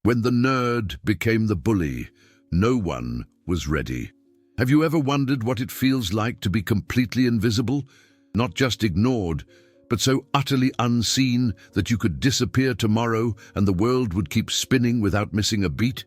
When the nerd became the bully, no one was ready. Have you ever wondered what it feels like to be completely invisible? Not just ignored, but so utterly unseen that you could disappear tomorrow and the world would keep spinning without missing a beat?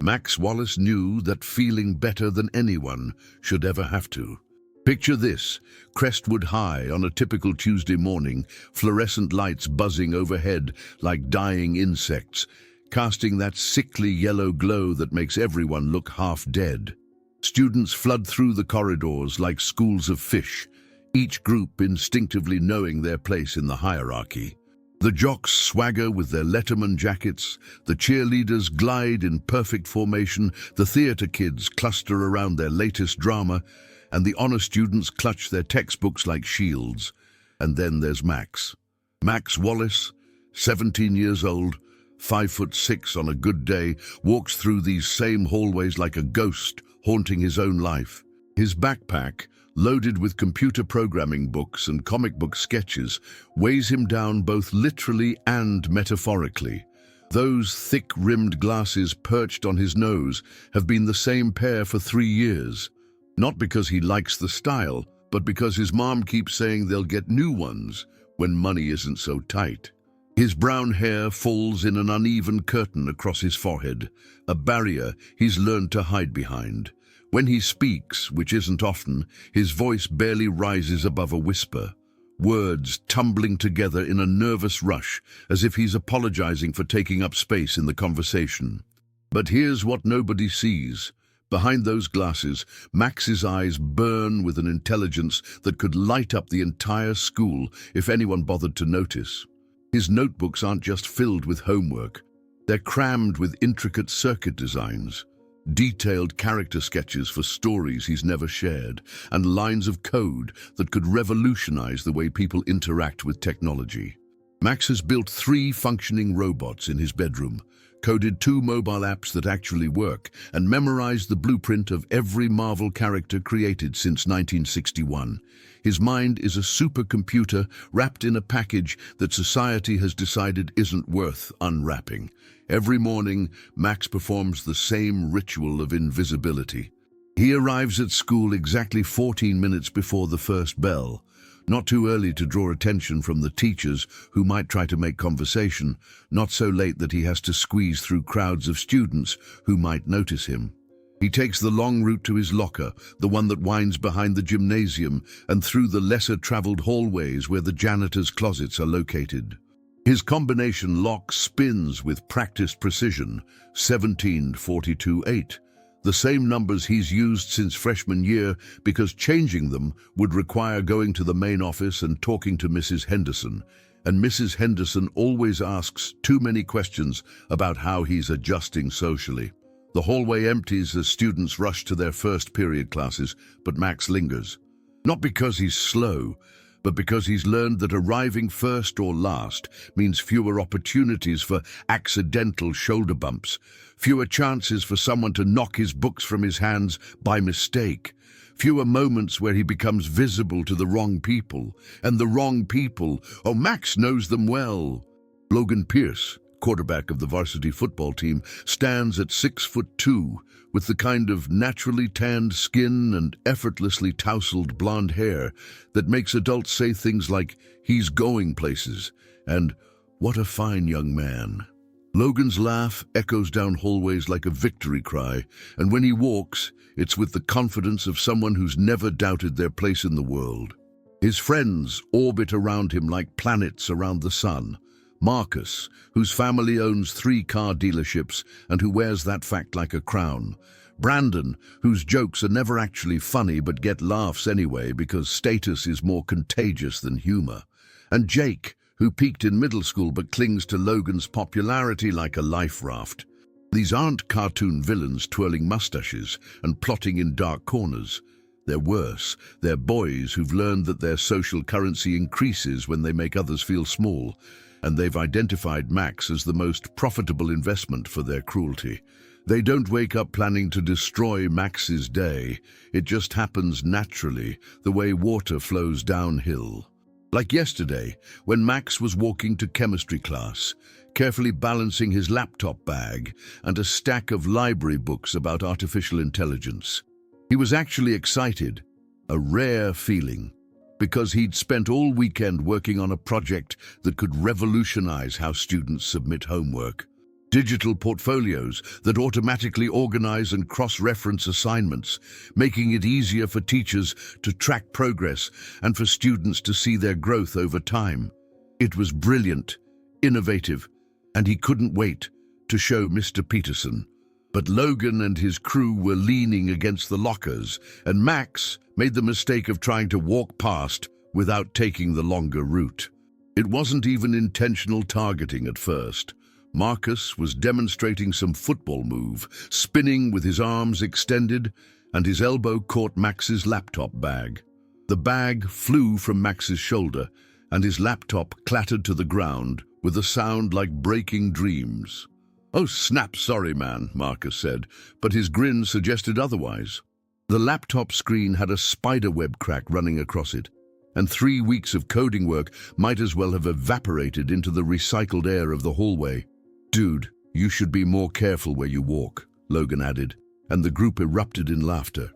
Max Wallace knew that feeling better than anyone should ever have to. Picture this: Crestwood High on a typical Tuesday morning, fluorescent lights buzzing overhead like dying insects, casting that sickly yellow glow that makes everyone look half dead. Students flood through the corridors like schools of fish, each group instinctively knowing their place in the hierarchy. The jocks swagger with their Letterman jackets, the cheerleaders glide in perfect formation, the theater kids cluster around their latest drama, and the honor students clutch their textbooks like shields. And then there's Max. Max Wallace, 17 years old, 5'6" on a good day, walks through these same hallways like a ghost, haunting his own life. His backpack, loaded with computer programming books and comic book sketches, weighs him down both literally and metaphorically. Those thick-rimmed glasses perched on his nose have been the same pair for 3 years. Not because he likes the style, but because his mom keeps saying they'll get new ones when money isn't so tight. His brown hair falls in an uneven curtain across his forehead, a barrier he's learned to hide behind. When he speaks, which isn't often, his voice barely rises above a whisper, words tumbling together in a nervous rush, as if he's apologizing for taking up space in the conversation. But here's what nobody sees. Behind those glasses, Max's eyes burn with an intelligence that could light up the entire school if anyone bothered to notice. His notebooks aren't just filled with homework. They're crammed with intricate circuit designs, detailed character sketches for stories he's never shared, and lines of code that could revolutionize the way people interact with technology. Max has built 3 functioning robots in his bedroom, coded 2 mobile apps that actually work, and memorized the blueprint of every Marvel character created since 1961. His mind is a supercomputer wrapped in a package that society has decided isn't worth unwrapping. Every morning, Max performs the same ritual of invisibility. He arrives at school exactly 14 minutes before the first bell, not too early to draw attention from the teachers who might try to make conversation, not so late that he has to squeeze through crowds of students who might notice him. He takes the long route to his locker, the one that winds behind the gymnasium, and through the lesser-traveled hallways where the janitor's closets are located. His combination lock spins with practiced precision, 17-42-8. The same numbers he's used since freshman year because changing them would require going to the main office and talking to Mrs. Henderson. And Mrs. Henderson always asks too many questions about how he's adjusting socially. The hallway empties as students rush to their first period classes, but Max lingers. Not because he's slow, but because he's learned that arriving first or last means fewer opportunities for accidental shoulder bumps, fewer chances for someone to knock his books from his hands by mistake, fewer moments where he becomes visible to the wrong people. And the wrong people, oh, Max knows them well. Logan Pierce, quarterback of the varsity football team, stands at 6'2", with the kind of naturally tanned skin and effortlessly tousled blonde hair that makes adults say things like, "He's going places," and "What a fine young man." Logan's laugh echoes down hallways like a victory cry, and when he walks, it's with the confidence of someone who's never doubted their place in the world. His friends orbit around him like planets around the sun. Marcus, whose family owns 3 car dealerships and who wears that fact like a crown. Brandon, whose jokes are never actually funny but get laughs anyway because status is more contagious than humor. And Jake, who peaked in middle school but clings to Logan's popularity like a life raft. These aren't cartoon villains twirling mustaches and plotting in dark corners. They're worse. They're boys who've learned that their social currency increases when they make others feel small, and they've identified Max as the most profitable investment for their cruelty. They don't wake up planning to destroy Max's day. It just happens naturally, the way water flows downhill. Like yesterday, when Max was walking to chemistry class, carefully balancing his laptop bag and a stack of library books about artificial intelligence. He was actually excited, a rare feeling, because he'd spent all weekend working on a project that could revolutionize how students submit homework. Digital portfolios that automatically organize and cross-reference assignments, making it easier for teachers to track progress and for students to see their growth over time. It was brilliant, innovative, and he couldn't wait to show Mr. Peterson. But Logan and his crew were leaning against the lockers, and Max made the mistake of trying to walk past without taking the longer route. It wasn't even intentional targeting at first. Marcus was demonstrating some football move, spinning with his arms extended, and his elbow caught Max's laptop bag. The bag flew from Max's shoulder, and his laptop clattered to the ground with a sound like breaking dreams. "Oh, snap, sorry, man," Marcus said, but his grin suggested otherwise. The laptop screen had a spiderweb crack running across it, and 3 weeks of coding work might as well have evaporated into the recycled air of the hallway. "Dude, you should be more careful where you walk," Logan added, and the group erupted in laughter.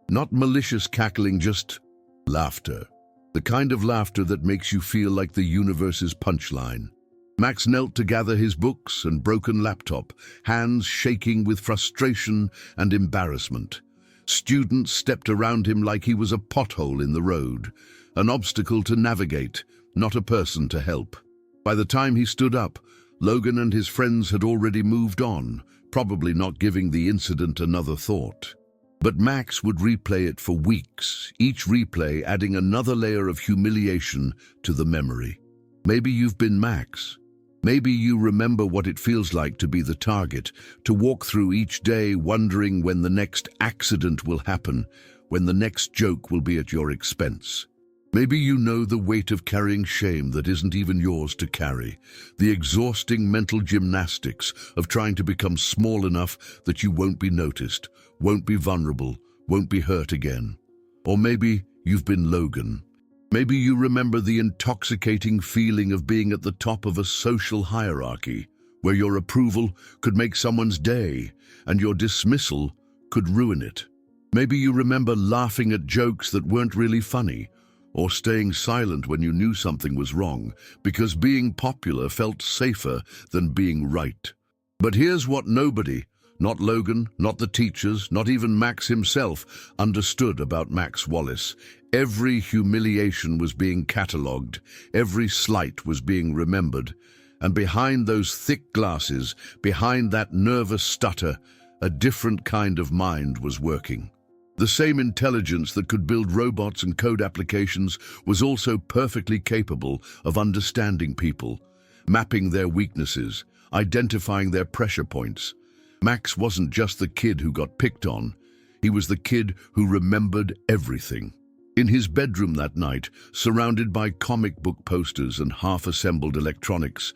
Not malicious cackling, just laughter. The kind of laughter that makes you feel like the universe's punchline. Max knelt to gather his books and broken laptop, hands shaking with frustration and embarrassment. Students stepped around him like he was a pothole in the road, an obstacle to navigate, not a person to help. By the time he stood up, Logan and his friends had already moved on, probably not giving the incident another thought. But Max would replay it for weeks, each replay adding another layer of humiliation to the memory. Maybe you've been Max. Maybe you remember what it feels like to be the target, to walk through each day wondering when the next accident will happen, when the next joke will be at your expense. Maybe you know the weight of carrying shame that isn't even yours to carry, the exhausting mental gymnastics of trying to become small enough that you won't be noticed, won't be vulnerable, won't be hurt again. Or maybe you've been Logan. Maybe you remember the intoxicating feeling of being at the top of a social hierarchy, where your approval could make someone's day and your dismissal could ruin it. Maybe you remember laughing at jokes that weren't really funny, or staying silent when you knew something was wrong, because being popular felt safer than being right. But here's what nobody, not Logan, not the teachers, not even Max himself, understood about Max Wallace. Every humiliation was being catalogued, every slight was being remembered, and behind those thick glasses, behind that nervous stutter, a different kind of mind was working. The same intelligence that could build robots and code applications was also perfectly capable of understanding people, mapping their weaknesses, identifying their pressure points. Max wasn't just the kid who got picked on, he was the kid who remembered everything. In his bedroom that night, surrounded by comic book posters and half-assembled electronics,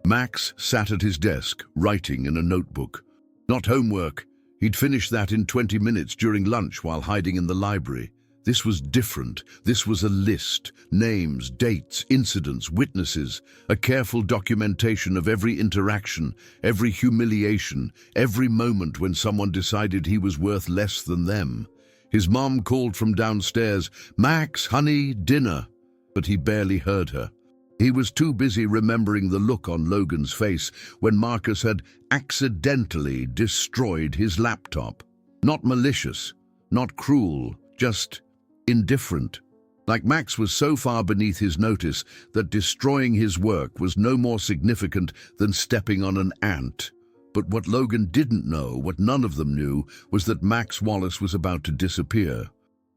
Max sat at his desk, writing in a notebook. Not homework. He'd finished that in 20 minutes during lunch while hiding in the library. This was different. This was a list, names, dates, incidents, witnesses, a careful documentation of every interaction, every humiliation, every moment when someone decided he was worth less than them. His mom called from downstairs, "Max, honey, dinner," but he barely heard her. He was too busy remembering the look on Logan's face when Marcus had accidentally destroyed his laptop. Not malicious, not cruel, just indifferent. Like Max was so far beneath his notice that destroying his work was no more significant than stepping on an ant. But what Logan didn't know, what none of them knew, was that Max Wallace was about to disappear.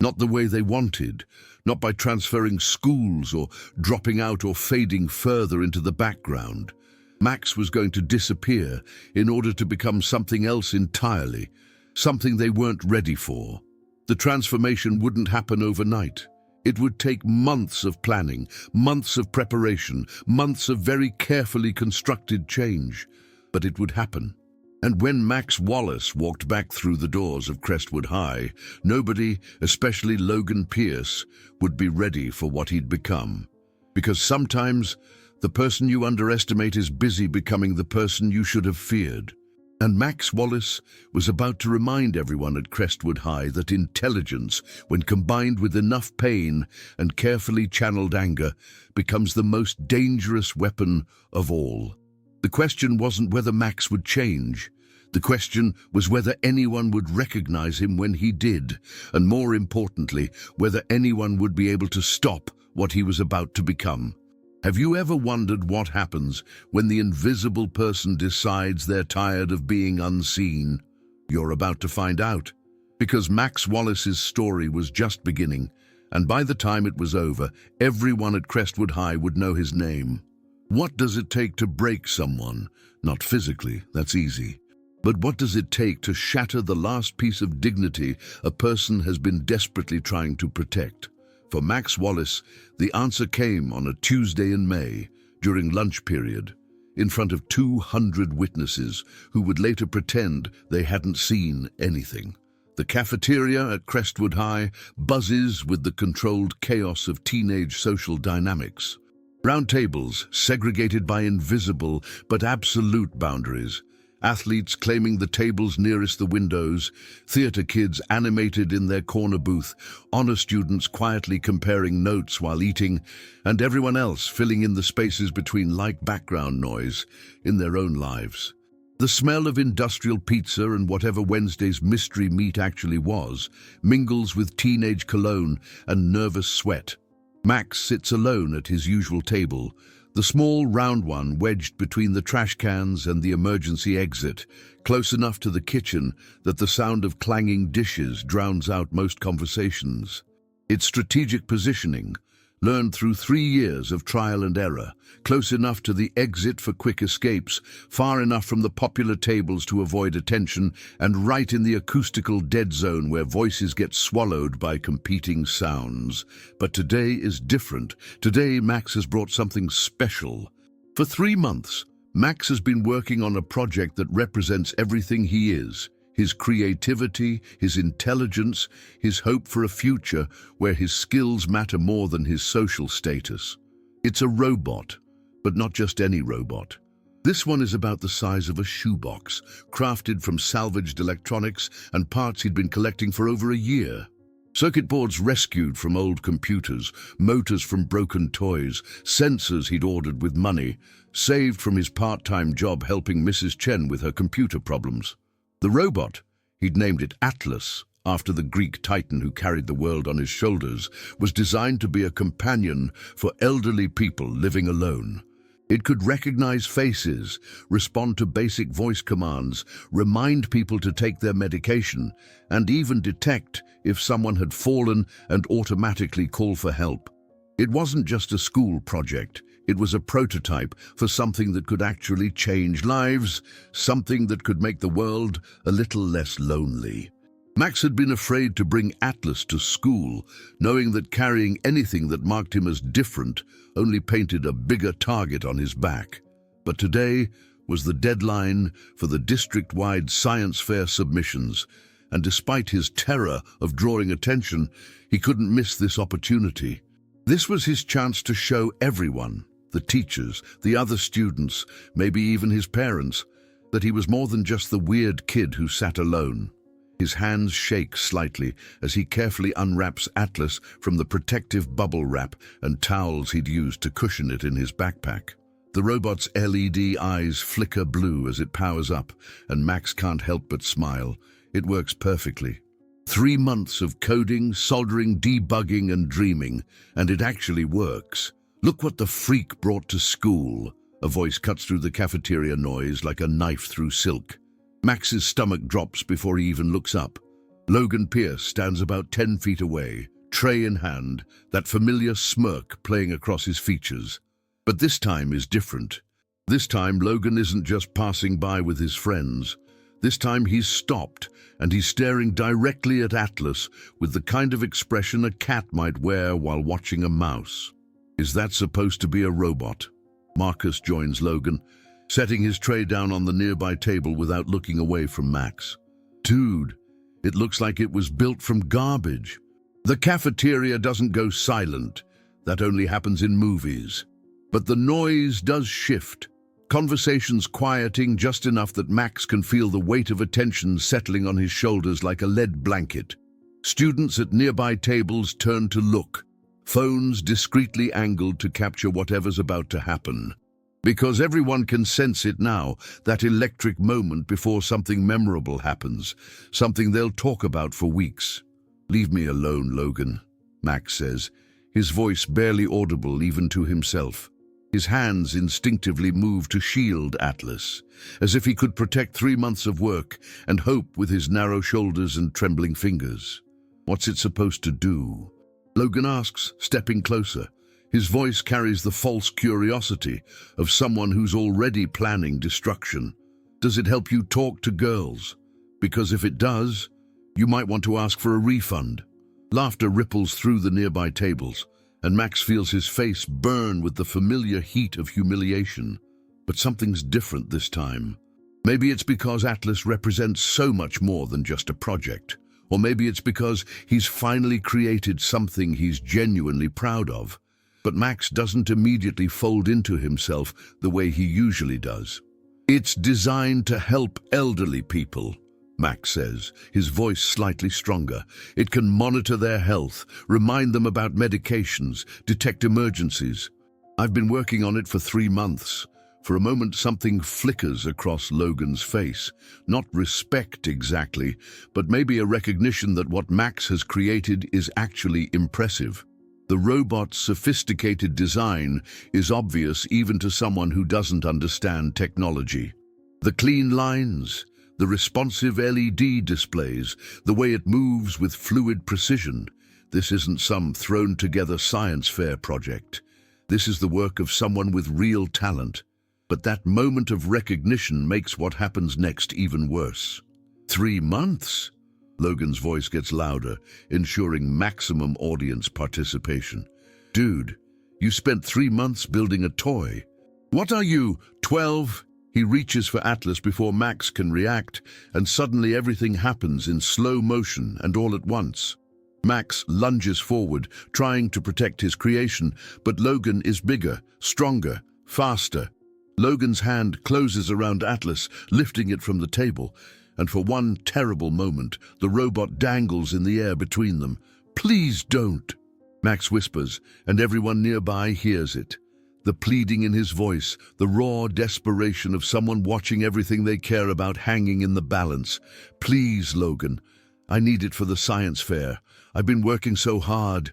Not the way they wanted, not by transferring schools or dropping out or fading further into the background. Max was going to disappear in order to become something else entirely, something they weren't ready for. The transformation wouldn't happen overnight. It would take months of planning, months of preparation, months of very carefully constructed change. But it would happen. And when Max Wallace walked back through the doors of Crestwood High, nobody, especially Logan Pierce, would be ready for what he'd become. Because sometimes The person you underestimate is busy becoming the person you should have feared. And Max Wallace was about to remind everyone at Crestwood High that intelligence, when combined with enough pain and carefully channeled anger, becomes the most dangerous weapon of all. The question wasn't whether Max would change. The question was whether anyone would recognize him when he did, and more importantly, whether anyone would be able to stop what he was about to become. Have you ever wondered what happens when the invisible person decides they're tired of being unseen? You're about to find out, because Max Wallace's story was just beginning, and by the time it was over, everyone at Crestwood High would know his name. What does it take to break someone? Not physically, that's easy. But what does it take to shatter the last piece of dignity a person has been desperately trying to protect? For Max Wallace, the answer came on a Tuesday in May, during lunch period, in front of 200 witnesses who would later pretend they hadn't seen anything. The cafeteria at Crestwood High buzzes with the controlled chaos of teenage social dynamics. Round tables, segregated by invisible but absolute boundaries. Athletes claiming the tables nearest the windows, theater kids animated in their corner booth, honor students quietly comparing notes while eating, and everyone else filling in the spaces between like background noise in their own lives. The smell of industrial pizza and whatever Wednesday's mystery meat actually was mingles with teenage cologne and nervous sweat. Max sits alone at his usual table, the small round one wedged between the trash cans and the emergency exit, close enough to the kitchen that the sound of clanging dishes drowns out most conversations. It's strategic positioning, learned through 3 years of trial and error, close enough to the exit for quick escapes, far enough from the popular tables to avoid attention, and right in the acoustical dead zone where voices get swallowed by competing sounds. But today is different. Today, Max has brought something special. For 3 months, Max has been working on a project that represents everything he is. His creativity, his intelligence, his hope for a future where his skills matter more than his social status. It's a robot, but not just any robot. This one is about the size of a shoebox, crafted from salvaged electronics and parts he'd been collecting for over a year. Circuit boards rescued from old computers, motors from broken toys, sensors he'd ordered with money, saved from his part-time job helping Mrs. Chen with her computer problems. The robot, he'd named it Atlas, after the Greek titan who carried the world on his shoulders, was designed to be a companion for elderly people living alone. It could recognize faces, respond to basic voice commands, remind people to take their medication, and even detect if someone had fallen and automatically call for help. It wasn't just a school project. It was a prototype for something that could actually change lives, something that could make the world a little less lonely. Max had been afraid to bring Atlas to school, knowing that carrying anything that marked him as different only painted a bigger target on his back. But today was the deadline for the district-wide science fair submissions, and despite his terror of drawing attention, he couldn't miss this opportunity. This was his chance to show everyone, the teachers, the other students, maybe even his parents, that he was more than just the weird kid who sat alone. His hands shake slightly as he carefully unwraps Atlas from the protective bubble wrap and towels he'd used to cushion it in his backpack. The robot's LED eyes flicker blue as it powers up, and Max can't help but smile. It works perfectly. 3 months of coding, soldering, debugging, and dreaming, and it actually works. "Look what the freak brought to school," a voice cuts through the cafeteria noise like a knife through silk. Max's stomach drops before he even looks up. Logan Pierce stands about 10 feet away, tray in hand, that familiar smirk playing across his features. But this time is different. This time, Logan isn't just passing by with his friends. This time he's stopped, and he's staring directly at Atlas with the kind of expression a cat might wear while watching a mouse. Is that supposed to be a robot? Marcus joins Logan, setting his tray down on the nearby table without looking away from Max. "Dude, it looks like it was built from garbage." "The cafeteria doesn't go silent. That only happens in movies." But the noise does shift. Conversations quieting just enough that Max can feel the weight of attention settling on his shoulders like a lead blanket. Students at nearby tables turn to look, phones discreetly angled to capture whatever's about to happen. Because everyone can sense it now, that electric moment before something memorable happens, something they'll talk about for weeks. "Leave me alone, Logan," Max says, his voice barely audible even to himself. His hands instinctively move to shield Atlas, as if he could protect 3 months of work and hope with his narrow shoulders and trembling fingers. "What's it supposed to do?" Logan asks, stepping closer. His voice carries the false curiosity of someone who's already planning destruction. "Does it help you talk to girls? Because if it does, you might want to ask for a refund." Laughter ripples through the nearby tables, and Max feels his face burn with the familiar heat of humiliation. But something's different this time. Maybe it's because Atlas represents so much more than just a project. Or maybe it's because he's finally created something he's genuinely proud of. But Max doesn't immediately fold into himself the way he usually does. "It's designed to help elderly people," Max says, his voice slightly stronger. "It can monitor their health, remind them about medications, detect emergencies. I've been working on it for 3 months. For a moment, something flickers across Logan's face. Not respect exactly, but maybe a recognition that what Max has created is actually impressive. The robot's sophisticated design is obvious even to someone who doesn't understand technology. The clean lines, the responsive LED displays, the way it moves with fluid precision. This isn't some thrown-together science fair project. This is the work of someone with real talent. But that moment of recognition makes what happens next even worse. 3 months? Logan's voice gets louder, ensuring maximum audience participation. "Dude, you spent 3 months building a toy. What are you, 12? He reaches for Atlas before Max can react, and suddenly everything happens in slow motion and all at once. Max lunges forward, trying to protect his creation, but Logan is bigger, stronger, faster. Logan's hand closes around Atlas, lifting it from the table, and for one terrible moment, the robot dangles in the air between them. "Please don't," Max whispers, and everyone nearby hears it. The pleading in his voice, the raw desperation of someone watching everything they care about hanging in the balance. "Please, Logan. I need it for the science fair. I've been working so hard."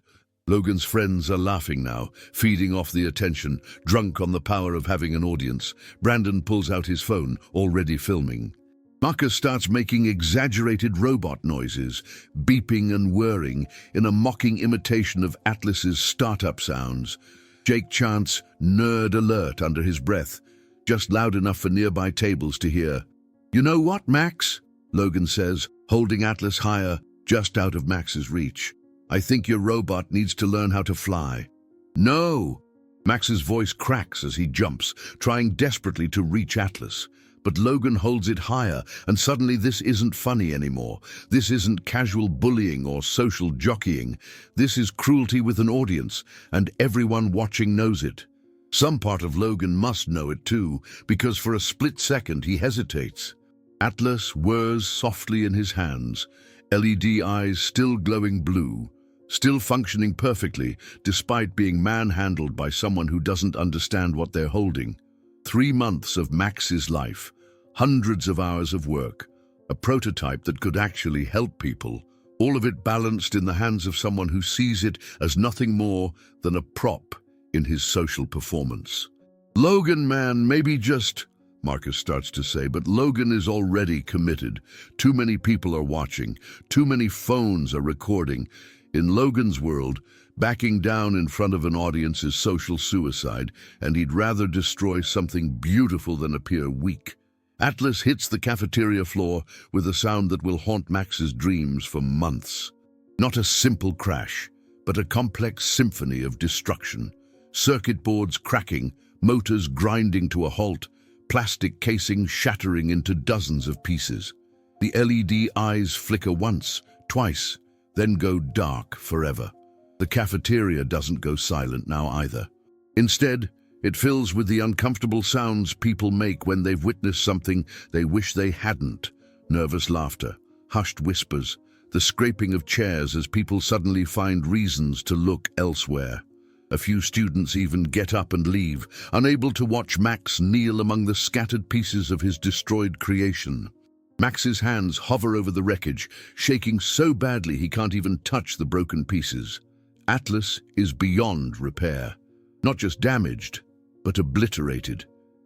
Logan's friends are laughing now, feeding off the attention, drunk on the power of having an audience. Brandon pulls out his phone, already filming. Marcus starts making exaggerated robot noises, beeping and whirring, in a mocking imitation of Atlas's startup sounds. Jake chants, "Nerd alert," under his breath, just loud enough for nearby tables to hear. "You know what, Max?" Logan says, holding Atlas higher, just out of Max's reach. "I think your robot needs to learn how to fly." "No!" Max's voice cracks as he jumps, trying desperately to reach Atlas. But Logan holds it higher, and suddenly this isn't funny anymore. This isn't casual bullying or social jockeying. This is cruelty with an audience, and everyone watching knows it. Some part of Logan must know it too, because for a split second he hesitates. Atlas whirs softly in his hands, LED eyes still glowing blue, still functioning perfectly despite being manhandled by someone who doesn't understand what they're holding. 3 months of Max's life, hundreds of hours of work, a prototype that could actually help people, all of it balanced in the hands of someone who sees it as nothing more than a prop in his social performance. "Logan, man, maybe just..." Marcus starts to say, but Logan is already committed. Too many people are watching. Too many phones are recording. In Logan's world, backing down in front of an audience is social suicide, and he'd rather destroy something beautiful than appear weak. Atlas hits the cafeteria floor with a sound that will haunt Max's dreams for months. Not a simple crash, but a complex symphony of destruction. Circuit boards cracking, motors grinding to a halt, plastic casing shattering into dozens of pieces. The LED eyes flicker once, twice, then go dark forever. The cafeteria doesn't go silent now either. Instead, It fills with the uncomfortable sounds people make when they've witnessed something they wish they hadn't. Nervous laughter, hushed whispers, the scraping of chairs as people suddenly find reasons to look elsewhere. A few students even get up and leave, unable to watch Max kneel among the scattered pieces of his destroyed creation. Max's hands hover over the wreckage, shaking so badly he can't even touch the broken pieces. Atlas is beyond repair. Not just damaged, but obliterated.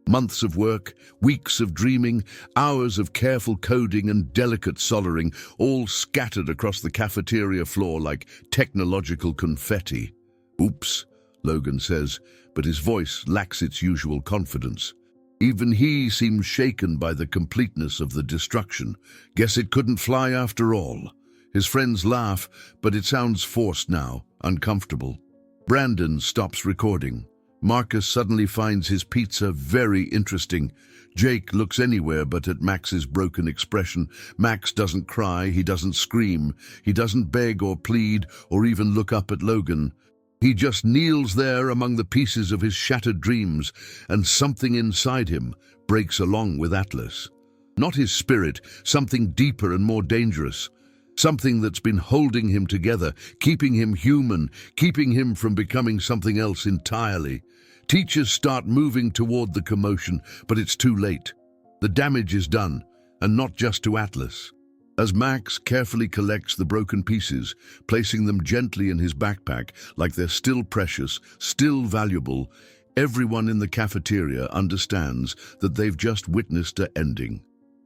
Months of work, weeks of dreaming, hours of careful coding and delicate soldering, all scattered across the cafeteria floor like technological confetti. "Oops," Logan says, but his voice lacks its usual confidence. Even he seems shaken by the completeness of the destruction. "Guess it couldn't fly after all." His friends laugh, but it sounds forced now, uncomfortable. Brandon stops recording. Marcus suddenly finds his pizza very interesting. Jake looks anywhere but at Max's broken expression. Max doesn't cry, he doesn't scream, he doesn't beg or plead or even look up at Logan. He just kneels there among the pieces of his shattered dreams, and something inside him breaks along with Atlas. Not his spirit, something deeper and more dangerous. Something that's been holding him together, keeping him human, keeping him from becoming something else entirely. Teachers start moving toward the commotion, but it's too late. The damage is done, and not just to Atlas. As Max carefully collects the broken pieces, placing them gently in his backpack like they're still precious, still valuable, everyone in the cafeteria understands that they've just witnessed an ending.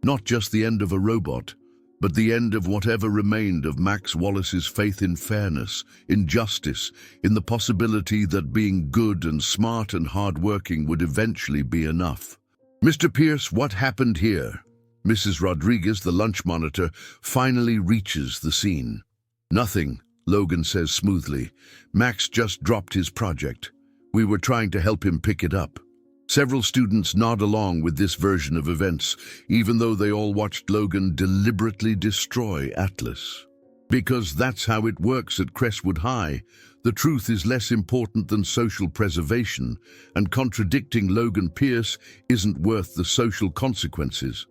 Not just the end of a robot, but the end of whatever remained of Max Wallace's faith in fairness, in justice, in the possibility that being good and smart and hard-working would eventually be enough. "Mr. Pierce, what happened here?" Mrs. Rodriguez, the lunch monitor, finally reaches the scene. "Nothing," Logan says smoothly. "Max just dropped his project. We were trying to help him pick it up." Several students nod along with this version of events, even though they all watched Logan deliberately destroy Atlas. Because that's how it works at Crestwood High. The truth is less important than social preservation, and contradicting Logan Pierce isn't worth the social consequences.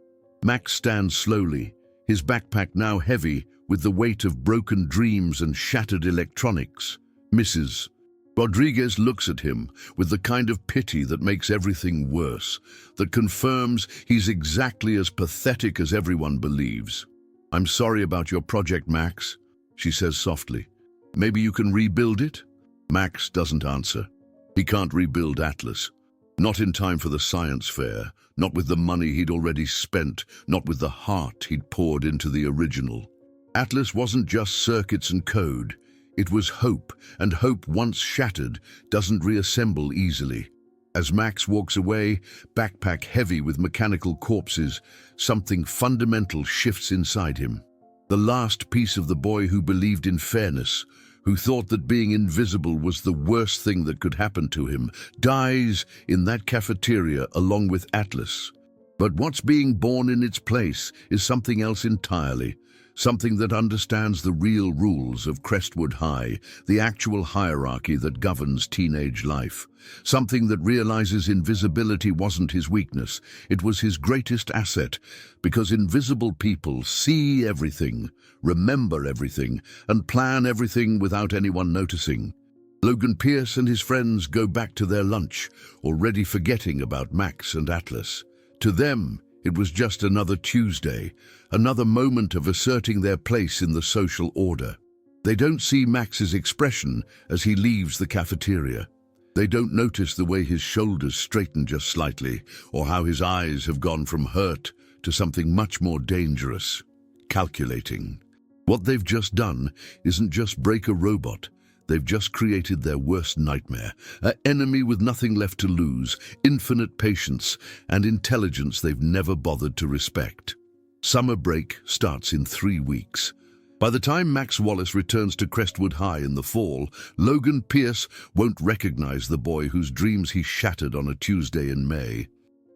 Max stands slowly, his backpack now heavy with the weight of broken dreams and shattered electronics. Mrs. Rodriguez looks at him with the kind of pity that makes everything worse, that confirms he's exactly as pathetic as everyone believes. "I'm sorry about your project, Max," she says softly. "Maybe you can rebuild it?" Max doesn't answer. He can't rebuild Atlas. Not in time for the science fair, not with the money he'd already spent, not with the heart he'd poured into the original. Atlas wasn't just circuits and code. It was hope, and hope once shattered doesn't reassemble easily. As Max walks away, backpack heavy with mechanical corpses, something fundamental shifts inside him. The last piece of the boy who believed in fairness, who thought that being invisible was the worst thing that could happen to him, dies in that cafeteria along with Atlas. But what's being born in its place is something else entirely. Something that understands the real rules of Crestwood High, the actual hierarchy that governs teenage life. Something that realizes invisibility wasn't his weakness, it was his greatest asset, because invisible people see everything, remember everything, and plan everything without anyone noticing. Logan Pierce and his friends go back to their lunch, already forgetting about Max and Atlas. To them, it was just another Tuesday, another moment of asserting their place in the social order. They don't see Max's expression as he leaves the cafeteria. They don't notice the way his shoulders straighten just slightly, or how his eyes have gone from hurt to something much more dangerous, calculating. What they've just done isn't just break a robot. They've just created their worst nightmare, an enemy with nothing left to lose, infinite patience, and intelligence they've never bothered to respect. Summer break starts in 3 weeks. By the time Max Wallace returns to Crestwood High in the fall, Logan Pierce won't recognize the boy whose dreams he shattered on a Tuesday in May.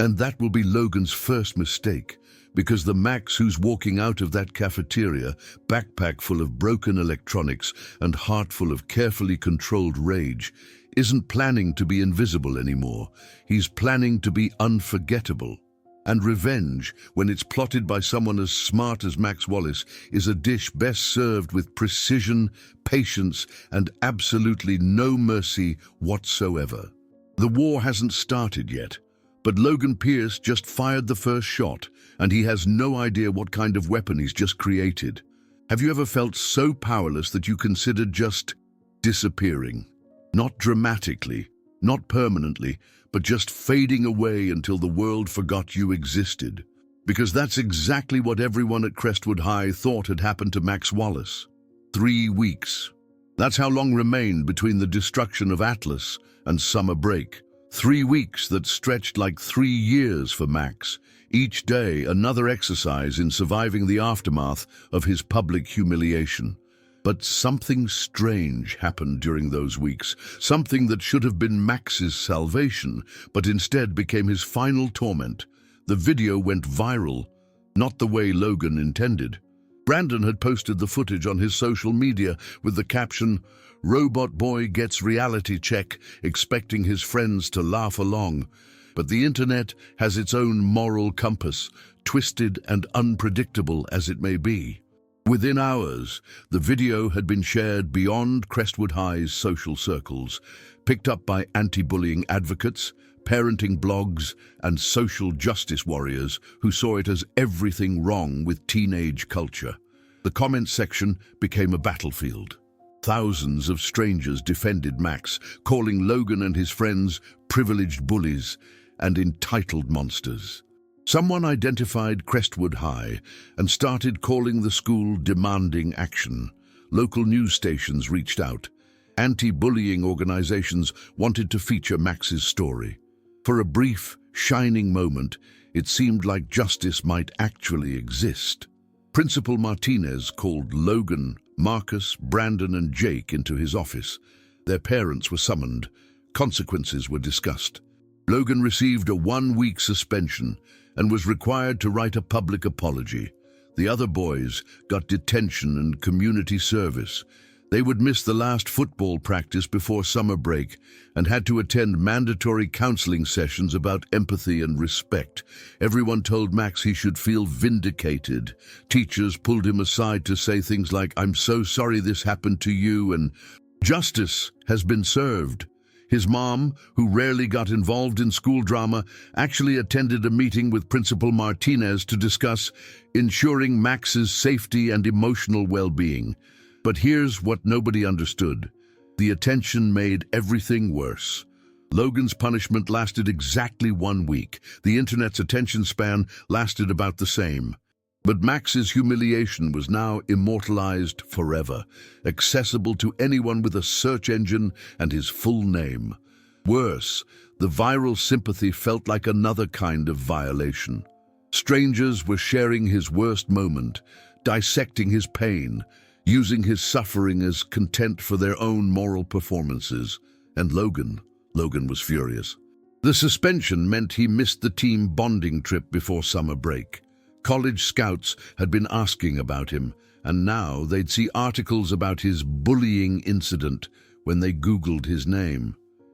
And that will be Logan's first mistake, because the Max who's walking out of that cafeteria, backpack full of broken electronics and heart full of carefully controlled rage, isn't planning to be invisible anymore. He's planning to be unforgettable. And revenge, when it's plotted by someone as smart as Max Wallace, is a dish best served with precision, patience, and absolutely no mercy whatsoever. The war hasn't started yet, but Logan Pierce just fired the first shot, and he has no idea what kind of weapon he's just created. Have you ever felt so powerless that you considered just disappearing? Not dramatically, not permanently, but just fading away until the world forgot you existed. Because that's exactly what everyone at Crestwood High thought had happened to Max Wallace. 3 weeks. That's how long remained between the destruction of Atlas and summer break. 3 weeks that stretched like 3 years for Max. Each day another exercise in surviving the aftermath of his public humiliation. But something strange happened during those weeks, something that should have been Max's salvation, but instead became his final torment. The video went viral, not the way Logan intended. Brandon had posted the footage on his social media with the caption, "Robot boy gets reality check, expecting his friends to laugh along." But the internet has its own moral compass, twisted and unpredictable as it may be. Within hours, the video had been shared beyond Crestwood High's social circles, picked up by anti-bullying advocates, parenting blogs, and social justice warriors who saw it as everything wrong with teenage culture. The comment section became a battlefield. Thousands of strangers defended Max, calling Logan and his friends privileged bullies and entitled monsters. Someone identified Crestwood High and started calling the school demanding action. Local news stations reached out. Anti-bullying organizations wanted to feature Max's story. For a brief, shining moment, it seemed like justice might actually exist. Principal Martinez called Logan, Marcus, Brandon, and Jake into his office. Their parents were summoned. Consequences were discussed. Logan received a 1-week suspension and was required to write a public apology. The other boys got detention and community service. They would miss the last football practice before summer break and had to attend mandatory counseling sessions about empathy and respect. Everyone told Max he should feel vindicated. Teachers pulled him aside to say things like, "I'm so sorry this happened to you," and "Justice has been served." His mom, who rarely got involved in school drama, actually attended a meeting with Principal Martinez to discuss ensuring Max's safety and emotional well-being. But here's what nobody understood. The attention made everything worse. Logan's punishment lasted exactly 1 week. The internet's attention span lasted about the same. But Max's humiliation was now immortalized forever, accessible to anyone with a search engine and his full name. Worse, the viral sympathy felt like another kind of violation. Strangers were sharing his worst moment, dissecting his pain, using his suffering as content for their own moral performances. And Logan was furious. The suspension meant he missed the team bonding trip before summer break. College scouts had been asking about him, and now they'd see articles about his bullying incident when they Googled his name.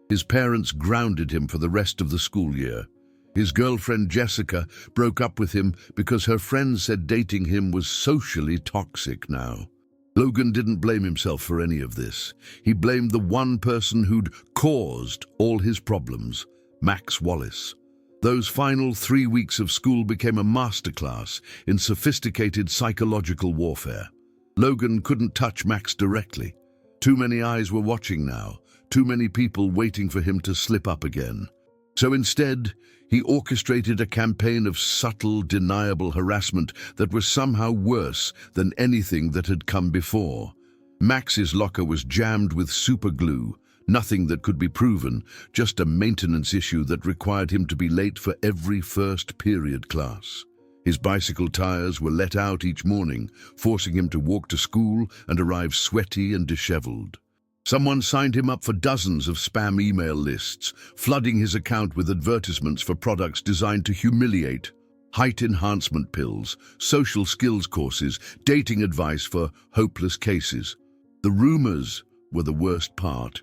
His parents grounded him for the rest of the school year. His girlfriend Jessica broke up with him because her friends said dating him was socially toxic now. Logan didn't blame himself for any of this. He blamed the one person who'd caused all his problems, Max Wallace. Those final 3 weeks of school became a masterclass in sophisticated psychological warfare. Logan couldn't touch Max directly. Too many eyes were watching now, too many people waiting for him to slip up again. So instead, he orchestrated a campaign of subtle, deniable harassment that was somehow worse than anything that had come before. Max's locker was jammed with super glue. Nothing that could be proven, just a maintenance issue that required him to be late for every first period class. His bicycle tires were let out each morning, forcing him to walk to school and arrive sweaty and disheveled. Someone signed him up for dozens of spam email lists, flooding his account with advertisements for products designed to humiliate. Height enhancement pills, social skills courses, dating advice for hopeless cases. The rumors were the worst part.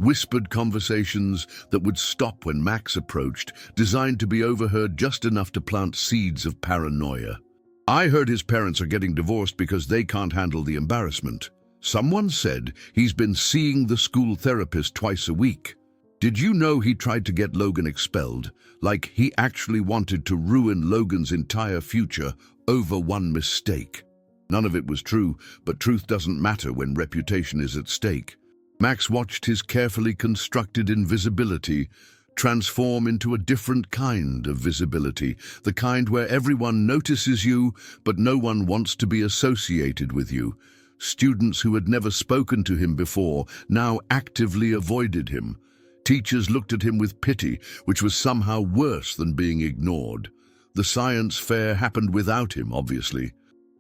Whispered conversations that would stop when Max approached, designed to be overheard just enough to plant seeds of paranoia. "I heard his parents are getting divorced because they can't handle the embarrassment. Someone said he's been seeing the school therapist twice a week. Did you know he tried to get Logan expelled? Like he actually wanted to ruin Logan's entire future over one mistake." None of it was true, but truth doesn't matter when reputation is at stake. Max watched his carefully constructed invisibility transform into a different kind of visibility, the kind where everyone notices you, but no one wants to be associated with you. Students who had never spoken to him before now actively avoided him. Teachers looked at him with pity, which was somehow worse than being ignored. The science fair happened without him, obviously.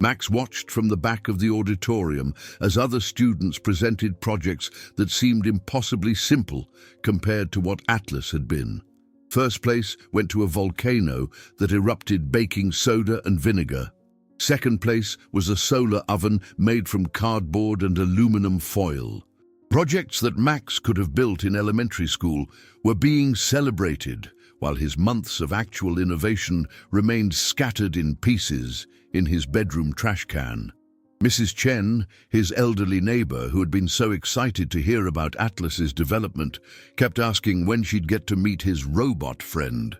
Max watched from the back of the auditorium as other students presented projects that seemed impossibly simple compared to what Atlas had been. First place went to a volcano that erupted baking soda and vinegar. Second place was a solar oven made from cardboard and aluminum foil. Projects that Max could have built in elementary school were being celebrated, while his months of actual innovation remained scattered in pieces in his bedroom trash can. Mrs. Chen, his elderly neighbor who had been so excited to hear about Atlas's development, kept asking when she'd get to meet his robot friend.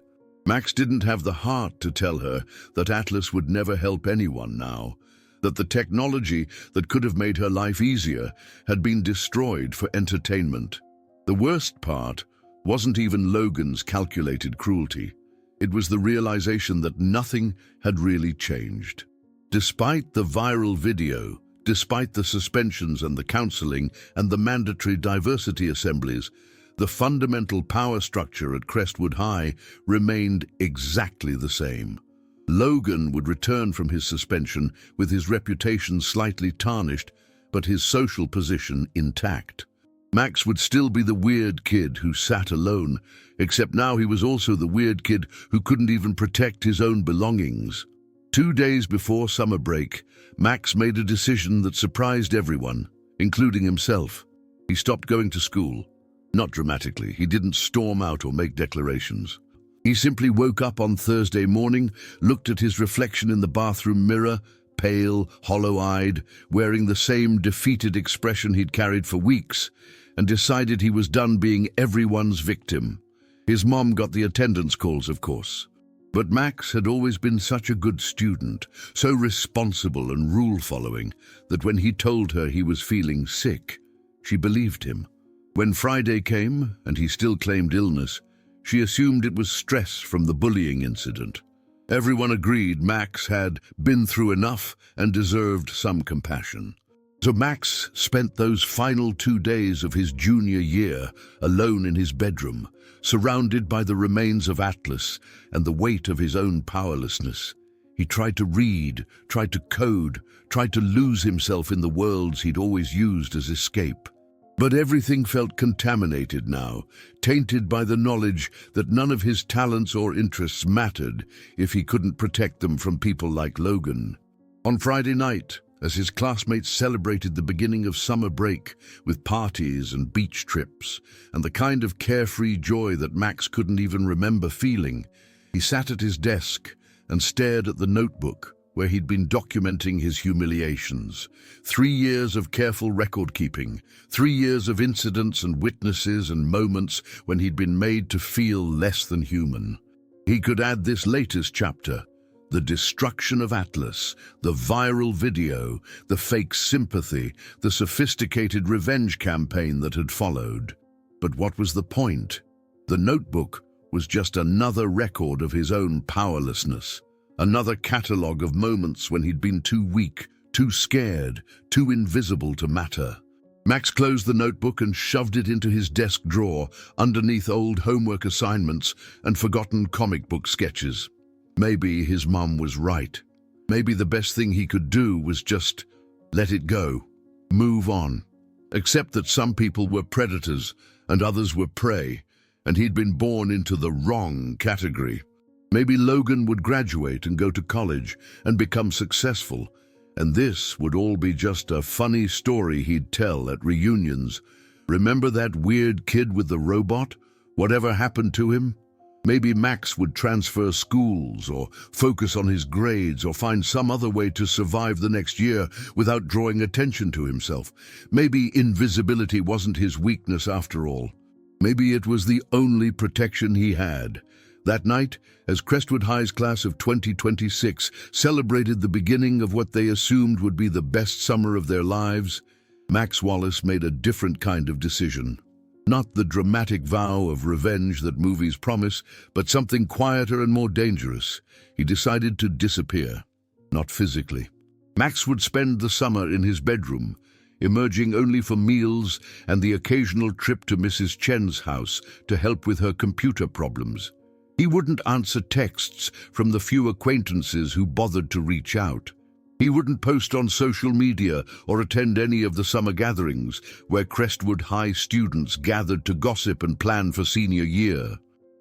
Max didn't have the heart to tell her that Atlas would never help anyone now, that the technology that could have made her life easier had been destroyed for entertainment. The worst part wasn't even Logan's calculated cruelty. It was the realization that nothing had really changed. Despite the viral video, despite the suspensions and the counseling and the mandatory diversity assemblies, the fundamental power structure at Crestwood High remained exactly the same. Logan would return from his suspension with his reputation slightly tarnished, but his social position intact. Max would still be the weird kid who sat alone, except now he was also the weird kid who couldn't even protect his own belongings. 2 days before summer break, Max made a decision that surprised everyone, including himself. He stopped going to school. Not dramatically, he didn't storm out or make declarations. He simply woke up on Thursday morning, looked at his reflection in the bathroom mirror, pale, hollow-eyed, wearing the same defeated expression he'd carried for weeks, and decided he was done being everyone's victim. His mom got the attendance calls, of course. But Max had always been such a good student, so responsible and rule-following, that when he told her he was feeling sick, she believed him. When Friday came, and he still claimed illness, she assumed it was stress from the bullying incident. Everyone agreed Max had been through enough and deserved some compassion. So Max spent those final 2 days of his junior year alone in his bedroom, surrounded by the remains of Atlas and the weight of his own powerlessness. He tried to read, tried to code, tried to lose himself in the worlds he'd always used as escape. But everything felt contaminated now, tainted by the knowledge that none of his talents or interests mattered if he couldn't protect them from people like Logan. On Friday night, as his classmates celebrated the beginning of summer break with parties and beach trips and the kind of carefree joy that Max couldn't even remember feeling, he sat at his desk and stared at the notebook where he'd been documenting his humiliations. 3 years of careful record-keeping, 3 years of incidents and witnesses and moments when he'd been made to feel less than human. He could add this latest chapter: the destruction of Atlas, the viral video, the fake sympathy, the sophisticated revenge campaign that had followed. But what was the point? The notebook was just another record of his own powerlessness, another catalogue of moments when he'd been too weak, too scared, too invisible to matter. Max closed the notebook and shoved it into his desk drawer underneath old homework assignments and forgotten comic book sketches. Maybe his mum was right. Maybe the best thing he could do was just let it go, move on. Accept that some people were predators and others were prey, and he'd been born into the wrong category. Maybe Logan would graduate and go to college and become successful, and this would all be just a funny story he'd tell at reunions Remember that weird kid with the robot? Whatever happened to him? Maybe Max would transfer schools or focus on his grades or find some other way to survive the next year without drawing attention to himself. Maybe invisibility wasn't his weakness after all. Maybe it was the only protection he had. That night, as Crestwood High's class of 2026 celebrated the beginning of what they assumed would be the best summer of their lives, Max Wallace made a different kind of decision. Not the dramatic vow of revenge that movies promise, but something quieter and more dangerous. He decided to disappear, not physically. Max would spend the summer in his bedroom, emerging only for meals and the occasional trip to Mrs. Chen's house to help with her computer problems. He wouldn't answer texts from the few acquaintances who bothered to reach out. He wouldn't post on social media or attend any of the summer gatherings where Crestwood High students gathered to gossip and plan for senior year.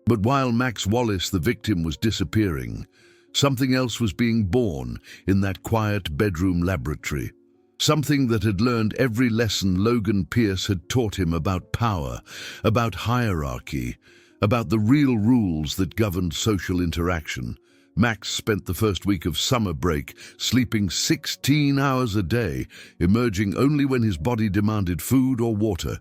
But while Max Wallace, the victim, was disappearing, something else was being born in that quiet bedroom laboratory. Something that had learned every lesson Logan Pierce had taught him about power, about hierarchy, about the real rules that governed social interaction. Max spent the first week of summer break sleeping 16 hours a day, emerging only when his body demanded food or water.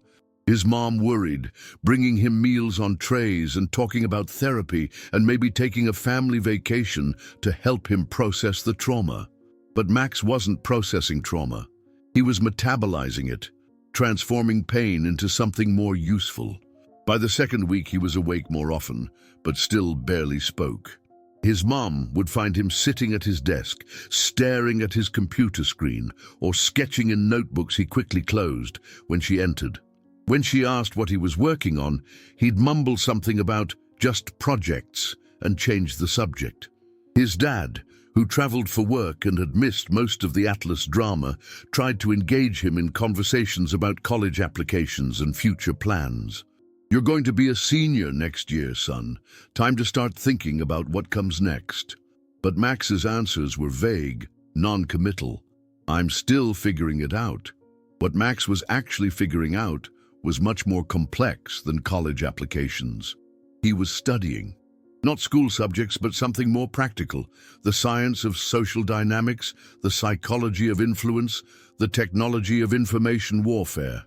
His mom worried, bringing him meals on trays and talking about therapy and maybe taking a family vacation to help him process the trauma. But Max wasn't processing trauma. He was metabolizing it, transforming pain into something more useful. By the second week, he was awake more often, but still barely spoke. His mom would find him sitting at his desk, staring at his computer screen, or sketching in notebooks he quickly closed when she entered. When she asked what he was working on, he'd mumble something about just projects and change the subject. His dad, who traveled for work and had missed most of the Atlas drama, tried to engage him in conversations about college applications and future plans. "You're going to be a senior next year, son. Time to start thinking about what comes next." But Max's answers were vague, non-committal. "I'm still figuring it out." What Max was actually figuring out was much more complex than college applications. He was studying. Not school subjects, but something more practical. The science of social dynamics, the psychology of influence, the technology of information warfare.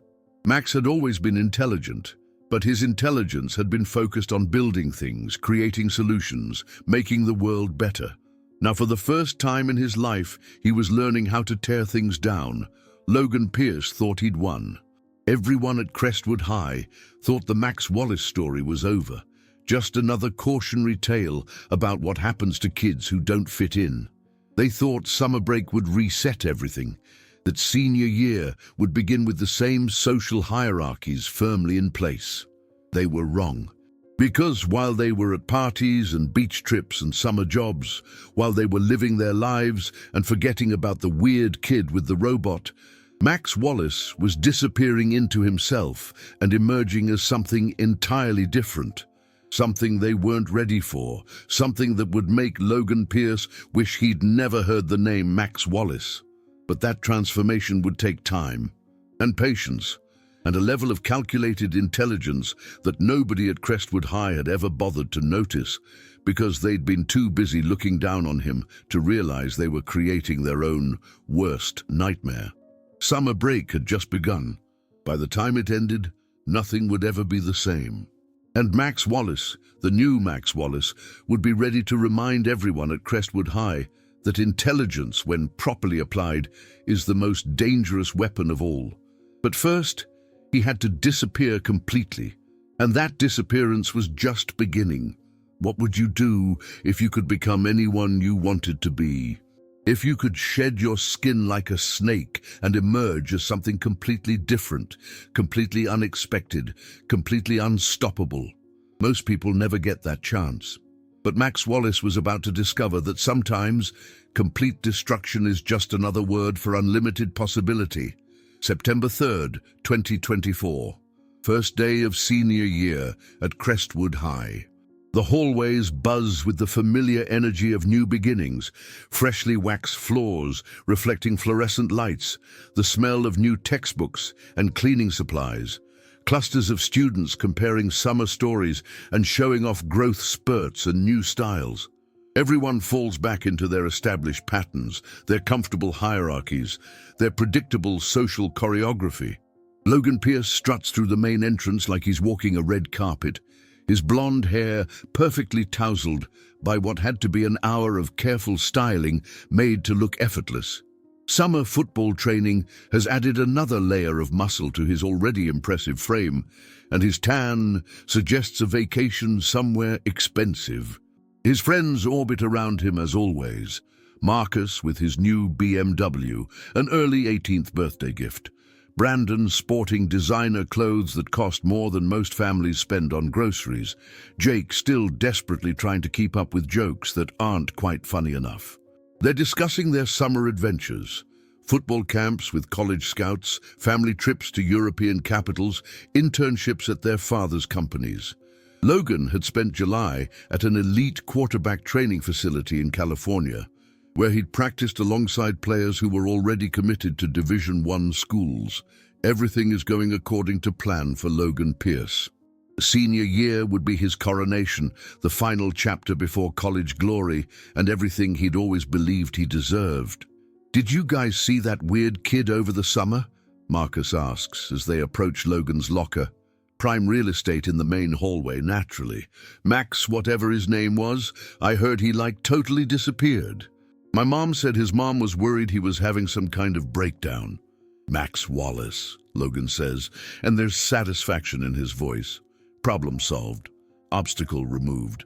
Max had always been intelligent, but his intelligence had been focused on building things, creating solutions, making the world better. Now, for the first time in his life, he was learning how to tear things down. Logan Pierce thought he'd won. Everyone at Crestwood High thought the Max Wallace story was over. Just another cautionary tale about what happens to kids who don't fit in. They thought summer break would reset everything, that senior year would begin with the same social hierarchies firmly in place. They were wrong. Because while they were at parties and beach trips and summer jobs, while they were living their lives and forgetting about the weird kid with the robot, Max Wallace was disappearing into himself and emerging as something entirely different. Something they weren't ready for, something that would make Logan Pierce wish he'd never heard the name Max Wallace. But that transformation would take time, and patience, and a level of calculated intelligence that nobody at Crestwood High had ever bothered to notice, because they'd been too busy looking down on him to realize they were creating their own worst nightmare. Summer break had just begun. By the time it ended, nothing would ever be the same. And Max Wallace, the new Max Wallace, would be ready to remind everyone at Crestwood High that intelligence, when properly applied, is the most dangerous weapon of all. But first, he had to disappear completely, and that disappearance was just beginning. What would you do if you could become anyone you wanted to be? If you could shed your skin like a snake and emerge as something completely different, completely unexpected, completely unstoppable? Most people never get that chance. But Max Wallace was about to discover that sometimes complete destruction is just another word for unlimited possibility. September 3rd, 2024. First day of senior year at Crestwood High. The hallways buzz with the familiar energy of new beginnings, freshly waxed floors reflecting fluorescent lights, the smell of new textbooks and cleaning supplies. Clusters of students comparing summer stories and showing off growth spurts and new styles. Everyone falls back into their established patterns, their comfortable hierarchies, their predictable social choreography. Logan Pierce struts through the main entrance like he's walking a red carpet, his blonde hair perfectly tousled by what had to be an hour of careful styling made to look effortless. Summer football training has added another layer of muscle to his already impressive frame, and his tan suggests a vacation somewhere expensive. His friends orbit around him as always. Marcus with his new BMW, an early 18th birthday gift. Brandon sporting designer clothes that cost more than most families spend on groceries. Jake still desperately trying to keep up with jokes that aren't quite funny enough. They're discussing their summer adventures. Football camps with college scouts, family trips to European capitals, internships at their father's companies. Logan had spent July at an elite quarterback training facility in California, where he'd practiced alongside players who were already committed to Division I schools. Everything is going according to plan for Logan Pierce. Senior year would be his coronation, the final chapter before college glory, and everything he'd always believed he deserved. "Did you guys see that weird kid over the summer?" Marcus asks as they approach Logan's locker. Prime real estate in the main hallway, naturally. Max, whatever his name was, I heard he totally disappeared. My mom said his mom was worried he was having some kind of breakdown. Max Wallace, Logan says, and there's satisfaction in his voice. Problem solved. Obstacle removed.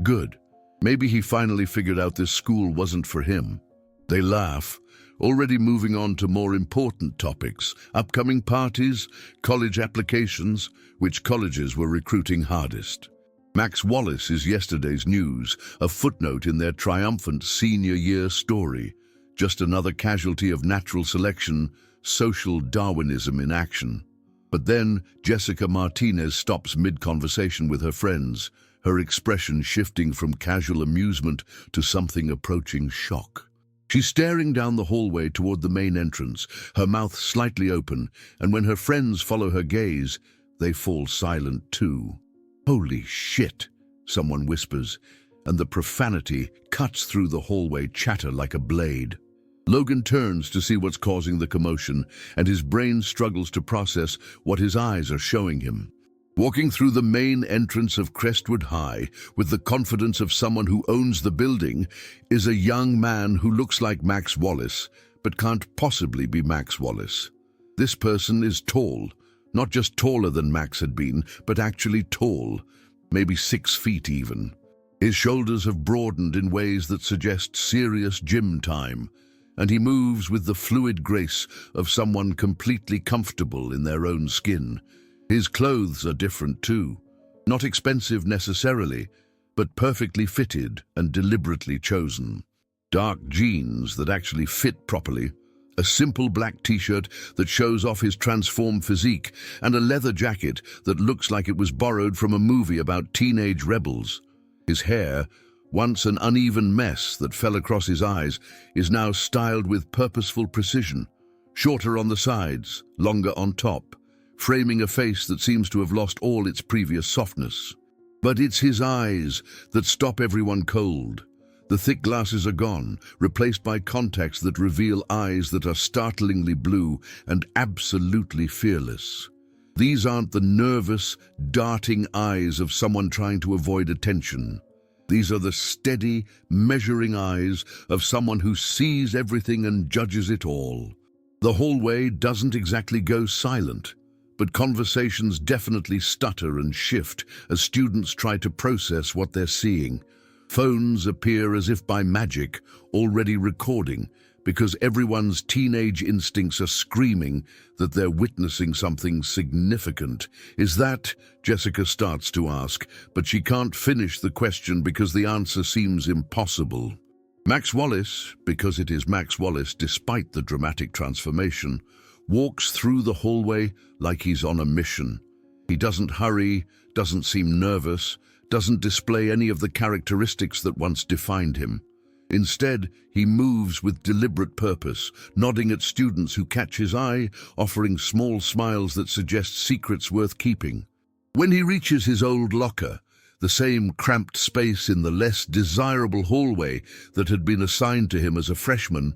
Good. Maybe he finally figured out this school wasn't for him. They laugh, already moving on to more important topics. Upcoming parties, college applications, which colleges were recruiting hardest. Max Wallace is yesterday's news, a footnote in their triumphant senior year story. Just another casualty of natural selection, social Darwinism in action. But then Jessica Martinez stops mid-conversation with her friends, her expression shifting from casual amusement to something approaching shock. She's staring down the hallway toward the main entrance, her mouth slightly open, and when her friends follow her gaze, they fall silent too. "Holy shit," someone whispers, and the profanity cuts through the hallway chatter like a blade. Logan turns to see what's causing the commotion, and his brain struggles to process what his eyes are showing him. Walking through the main entrance of Crestwood High with the confidence of someone who owns the building is a young man who looks like Max Wallace, but can't possibly be Max Wallace. This person is tall, not just taller than Max had been, but actually tall, maybe 6 feet even. His shoulders have broadened in ways that suggest serious gym time, and he moves with the fluid grace of someone completely comfortable in their own skin. His clothes are different too, not expensive necessarily, but perfectly fitted and deliberately chosen. Dark jeans that actually fit properly, a simple black t-shirt that shows off his transformed physique, and a leather jacket that looks like it was borrowed from a movie about teenage rebels. His hair, once an uneven mess that fell across his eyes, is now styled with purposeful precision, shorter on the sides, longer on top, framing a face that seems to have lost all its previous softness. But it's his eyes that stop everyone cold. The thick glasses are gone, replaced by contacts that reveal eyes that are startlingly blue and absolutely fearless. These aren't the nervous, darting eyes of someone trying to avoid attention. These are the steady, measuring eyes of someone who sees everything and judges it all. The hallway doesn't exactly go silent, but conversations definitely stutter and shift as students try to process what they're seeing. Phones appear as if by magic, already recording, because everyone's teenage instincts are screaming that they're witnessing something significant. "Is that?" Jessica starts to ask, but she can't finish the question because the answer seems impossible. Max Wallace, because it is Max Wallace despite the dramatic transformation, walks through the hallway like he's on a mission. He doesn't hurry, doesn't seem nervous, doesn't display any of the characteristics that once defined him. Instead, he moves with deliberate purpose, nodding at students who catch his eye, offering small smiles that suggest secrets worth keeping. When he reaches his old locker, the same cramped space in the less desirable hallway that had been assigned to him as a freshman,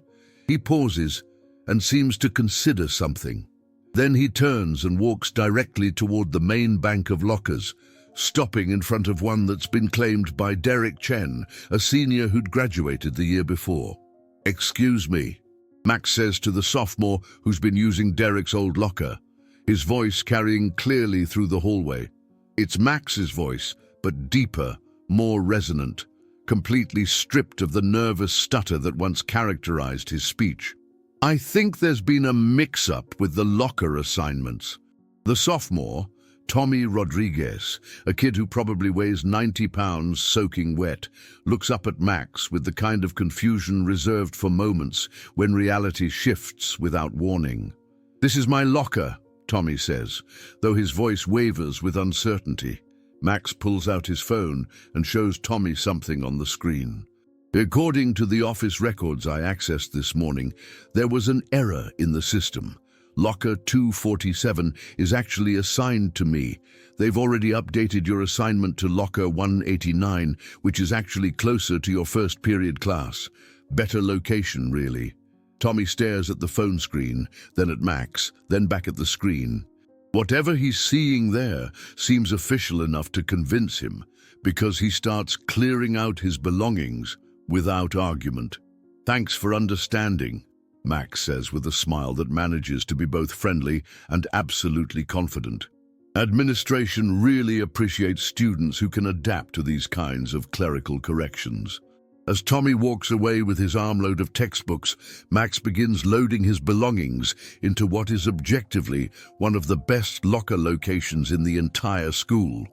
he pauses and seems to consider something. Then he turns and walks directly toward the main bank of lockers, stopping in front of one that's been claimed by Derek Chen, a senior who'd graduated the year before. "Excuse me," Max says to the sophomore who's been using Derek's old locker, his voice carrying clearly through the hallway. It's Max's voice, but deeper, more resonant, completely stripped of the nervous stutter that once characterized his speech. "I think there's been a mix-up with the locker assignments." The sophomore, Tommy Rodriguez, a kid who probably weighs 90 pounds soaking wet, looks up at Max with the kind of confusion reserved for moments when reality shifts without warning. "This is my locker," Tommy says, though his voice wavers with uncertainty. Max pulls out his phone and shows Tommy something on the screen. "According to the office records I accessed this morning, there was an error in the system. Locker 247 is actually assigned to me. They've already updated your assignment to Locker 189, which is actually closer to your first period class. Better location, really." Tommy stares at the phone screen, then at Max, then back at the screen. Whatever he's seeing there seems official enough to convince him, because he starts clearing out his belongings without argument. "Thanks for understanding," Max says with a smile that manages to be both friendly and absolutely confident. Administration really appreciates students who can adapt to these kinds of clerical corrections. As Tommy walks away with his armload of textbooks, Max begins loading his belongings into what is objectively one of the best locker locations in the entire school.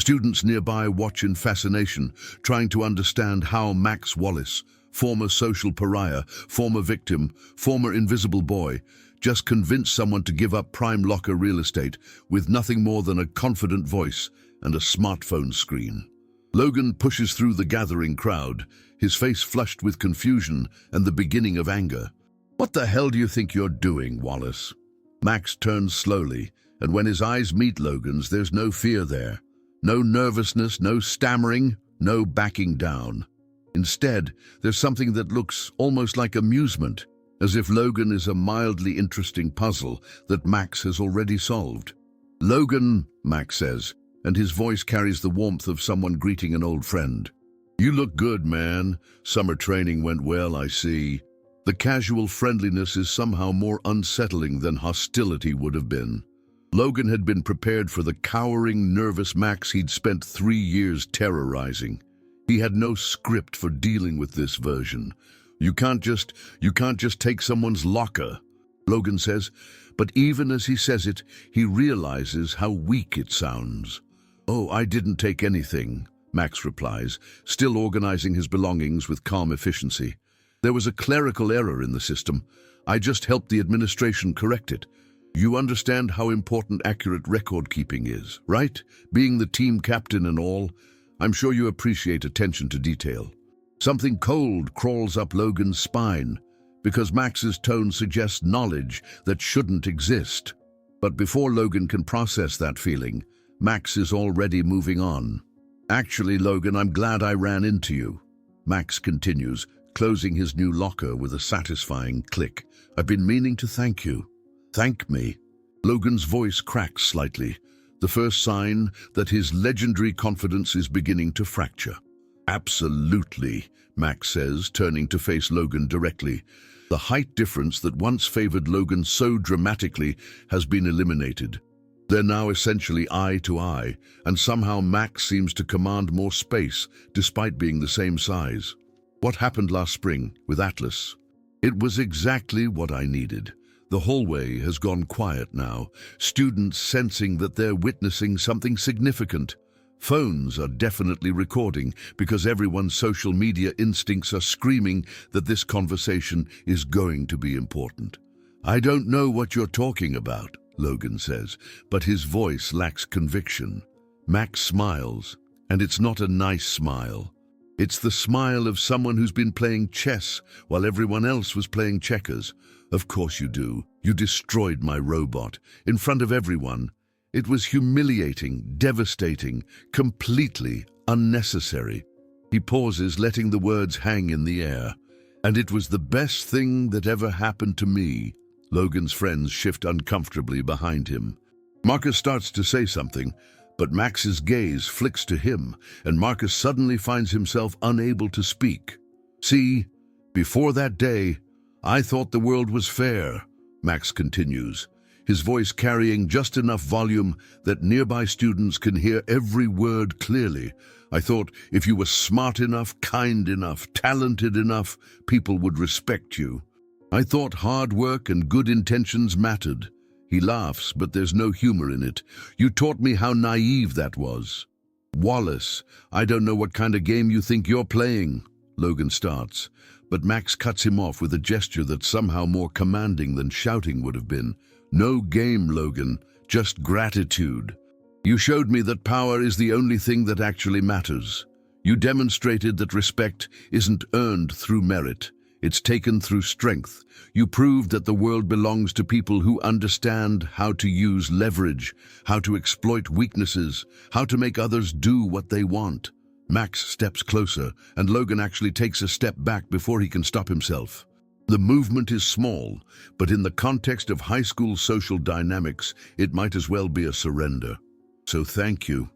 Students nearby watch in fascination, trying to understand how Max Wallace, former social pariah, former victim, former invisible boy, just convinced someone to give up prime locker real estate with nothing more than a confident voice and a smartphone screen. Logan pushes through the gathering crowd, his face flushed with confusion and the beginning of anger. "What the hell do you think you're doing, Wallace?" Max turns slowly, and when his eyes meet Logan's, there's no fear there. No nervousness, no stammering, no backing down. Instead, there's something that looks almost like amusement, as if Logan is a mildly interesting puzzle that Max has already solved. "Logan," Max says, and his voice carries the warmth of someone greeting an old friend. "You look good, man. Summer training went well, I see." The casual friendliness is somehow more unsettling than hostility would have been. Logan had been prepared for the cowering, nervous Max he'd spent 3 years terrorizing. He had no script for dealing with this version. You can't just take someone's locker," Logan says, but even as he says it, he realizes how weak it sounds. "Oh, I didn't take anything," Max replies, still organizing his belongings with calm efficiency. "There was a clerical error in the system. I just helped the administration correct it. You understand how important accurate record keeping is, right? Being the team captain and all. I'm sure you appreciate attention to detail." Something cold crawls up Logan's spine, because Max's tone suggests knowledge that shouldn't exist. But before Logan can process that feeling, Max is already moving on. "Actually, Logan, I'm glad I ran into you," Max continues, closing his new locker with a satisfying click. "I've been meaning to thank you." "Thank me?" Logan's voice cracks slightly, the first sign that his legendary confidence is beginning to fracture. "Absolutely," Max says, turning to face Logan directly. The height difference that once favored Logan so dramatically has been eliminated. They're now essentially eye to eye, and somehow Max seems to command more space, despite being the same size. "What happened last spring with Atlas?" "It was exactly what I needed. The hallway has gone quiet now, students sensing that they're witnessing something significant. Phones are definitely recording because everyone's social media instincts are screaming that this conversation is going to be important." "I don't know what you're talking about," Logan says, but his voice lacks conviction. Max smiles, and it's not a nice smile. It's the smile of someone who's been playing chess while everyone else was playing checkers. Of course you do. You destroyed my robot in front of everyone. It was humiliating, devastating, completely unnecessary. He pauses, letting the words hang in the air. And it was the best thing that ever happened to me. Logan's friends shift uncomfortably behind him. Marcus starts to say something, but Max's gaze flicks to him, and Marcus suddenly finds himself unable to speak. See, before that day, I thought the world was fair, Max continues, his voice carrying just enough volume that nearby students can hear every word clearly. I thought if you were smart enough, kind enough, talented enough, people would respect you. I thought hard work and good intentions mattered. He laughs, but there's no humor in it. You taught me how naive that was. Wallace, I don't know what kind of game you think you're playing, Logan starts, but Max cuts him off with a gesture that's somehow more commanding than shouting would have been. No game, Logan, just gratitude. You showed me that power is the only thing that actually matters. You demonstrated that respect isn't earned through merit. It's taken through strength. You proved that the world belongs to people who understand how to use leverage, how to exploit weaknesses, how to make others do what they want. Max steps closer, and Logan actually takes a step back before he can stop himself. The movement is small, but in the context of high school social dynamics, it might as well be a surrender. So thank you,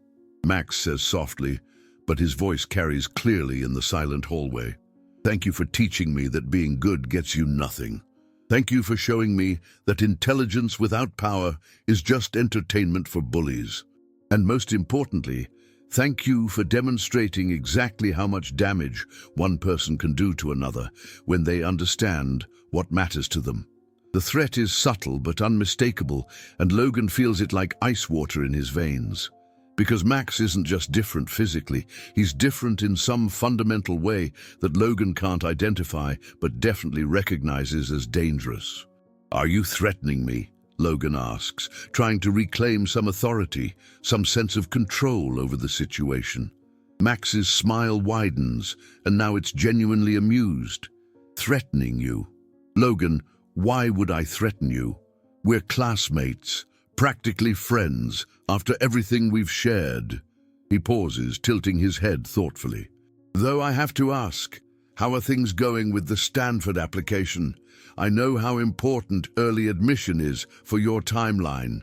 Max says softly, but his voice carries clearly in the silent hallway. Thank you for teaching me that being good gets you nothing. Thank you for showing me that intelligence without power is just entertainment for bullies. And most importantly, thank you for demonstrating exactly how much damage one person can do to another when they understand what matters to them. The threat is subtle but unmistakable, and Logan feels it like ice water in his veins. Because Max isn't just different physically, he's different in some fundamental way that Logan can't identify but definitely recognizes as dangerous. Are you threatening me? Logan asks, trying to reclaim some authority, some sense of control over the situation. Max's smile widens, and now it's genuinely amused. Threatening you? Logan, why would I threaten you? We're classmates. Practically friends, after everything we've shared. He pauses, tilting his head thoughtfully. Though I have to ask, how are things going with the Stanford application? I know how important early admission is for your timeline.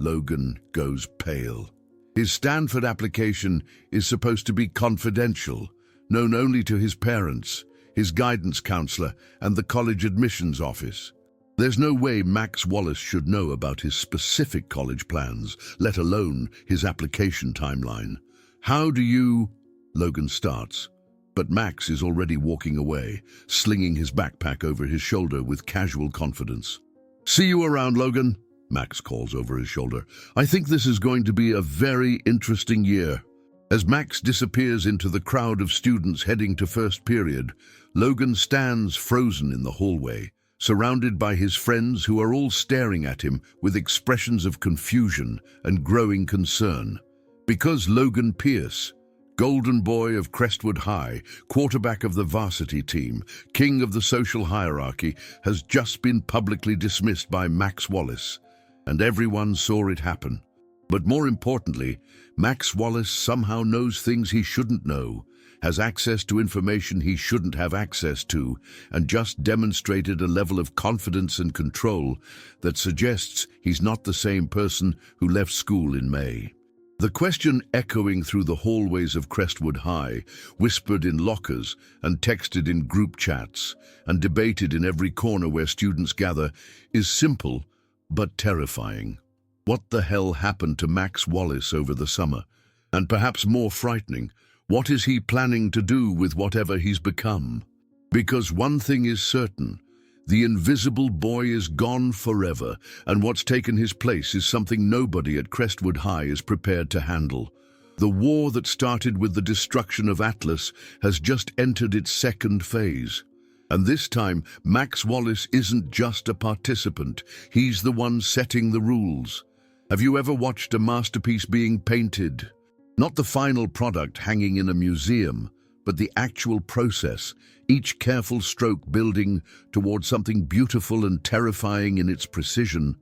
Logan goes pale. His Stanford application is supposed to be confidential, known only to his parents, his guidance counselor, and the college admissions office. There's no way Max Wallace should know about his specific college plans, let alone his application timeline. How do you... Logan starts, but Max is already walking away, slinging his backpack over his shoulder with casual confidence. See you around, Logan, Max calls over his shoulder. I think this is going to be a very interesting year. As Max disappears into the crowd of students heading to first period, Logan stands frozen in the hallway, surrounded by his friends who are all staring at him with expressions of confusion and growing concern. Because Logan Pierce, golden boy of Crestwood High, quarterback of the varsity team, king of the social hierarchy, has just been publicly dismissed by Max Wallace, and everyone saw it happen. But more importantly, Max Wallace somehow knows things he shouldn't know, has access to information he shouldn't have access to, and just demonstrated a level of confidence and control that suggests he's not the same person who left school in May. The question echoing through the hallways of Crestwood High, whispered in lockers and texted in group chats, and debated in every corner where students gather, is simple but terrifying. What the hell happened to Max Wallace over the summer? And perhaps more frightening, what is he planning to do with whatever he's become? Because one thing is certain, the invisible boy is gone forever, and what's taken his place is something nobody at Crestwood High is prepared to handle. The war that started with the destruction of Atlas has just entered its second phase. And this time, Max Wallace isn't just a participant, he's the one setting the rules. Have you ever watched a masterpiece being painted? Not the final product hanging in a museum, but the actual process, each careful stroke building towards something beautiful and terrifying in its precision,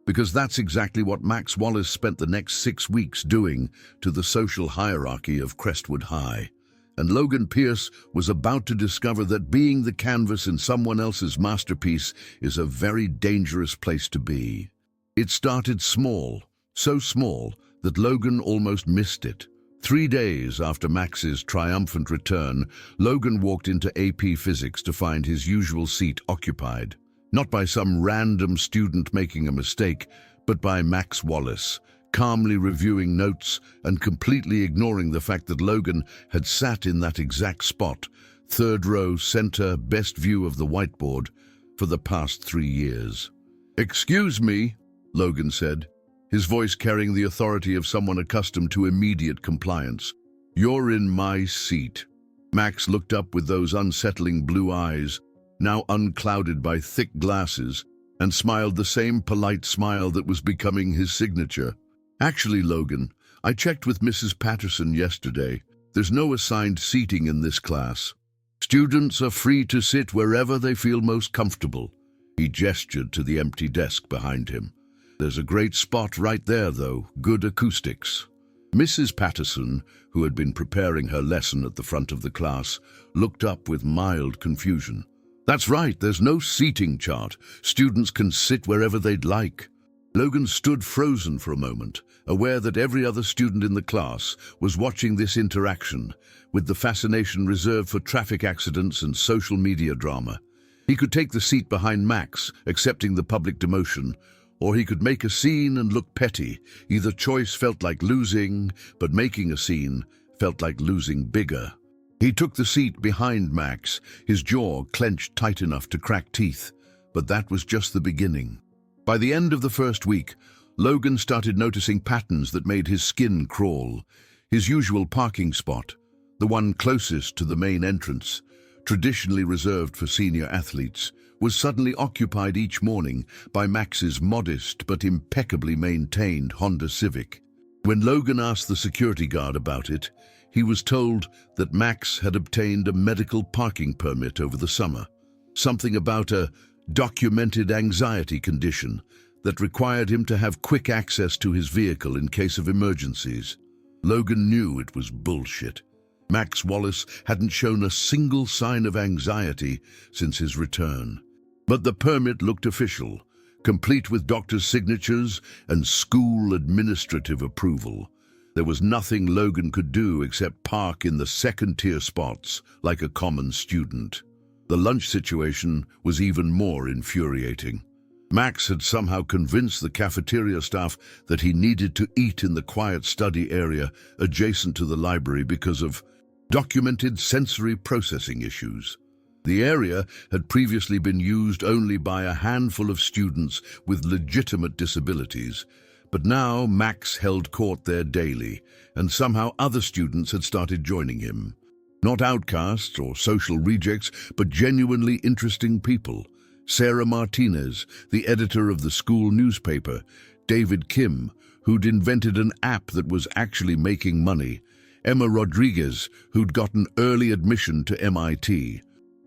because that's exactly what Max Wallace spent the next 6 weeks doing to the social hierarchy of Crestwood High. And Logan Pierce was about to discover that being the canvas in someone else's masterpiece is a very dangerous place to be. It started small, so small that Logan almost missed it. 3 days after Max's triumphant return, Logan walked into AP Physics to find his usual seat occupied. Not by some random student making a mistake, but by Max Wallace, calmly reviewing notes and completely ignoring the fact that Logan had sat in that exact spot, 3rd row, center, best view of the whiteboard, for the past 3 years. "Excuse me," Logan said, his voice carrying the authority of someone accustomed to immediate compliance. "You're in my seat." Max looked up with those unsettling blue eyes, now unclouded by thick glasses, and smiled the same polite smile that was becoming his signature. "Actually, Logan, I checked with Mrs. Patterson yesterday. There's no assigned seating in this class. Students are free to sit wherever they feel most comfortable." He gestured to the empty desk behind him. "There's a great spot right there, though, good acoustics." Mrs. Patterson, who had been preparing her lesson at the front of the class, looked up with mild confusion. "That's right, there's no seating chart. Students can sit wherever they'd like." Logan stood frozen for a moment, aware that every other student in the class was watching this interaction, with the fascination reserved for traffic accidents and social media drama. He could take the seat behind Max, accepting the public demotion, or he could make a scene and look petty. Either choice felt like losing, but making a scene felt like losing bigger. He took the seat behind Max, his jaw clenched tight enough to crack teeth, but that was just the beginning. By the end of the first week, Logan started noticing patterns that made his skin crawl. His usual parking spot, the one closest to the main entrance, traditionally reserved for senior athletes, was suddenly occupied each morning by Max's modest but impeccably maintained Honda Civic. When Logan asked the security guard about it, he was told that Max had obtained a medical parking permit over the summer, something about a documented anxiety condition that required him to have quick access to his vehicle in case of emergencies. Logan knew it was bullshit. Max Wallace hadn't shown a single sign of anxiety since his return. But the permit looked official, complete with doctor's signatures and school administrative approval. There was nothing Logan could do except park in the second-tier spots like a common student. The lunch situation was even more infuriating. Max had somehow convinced the cafeteria staff that he needed to eat in the quiet study area adjacent to the library because of documented sensory processing issues. The area had previously been used only by a handful of students with legitimate disabilities, but now Max held court there daily, and somehow other students had started joining him. Not outcasts or social rejects, but genuinely interesting people. Sarah Martinez, the editor of the school newspaper, David Kim, who'd invented an app that was actually making money, Emma Rodriguez, who'd gotten early admission to MIT.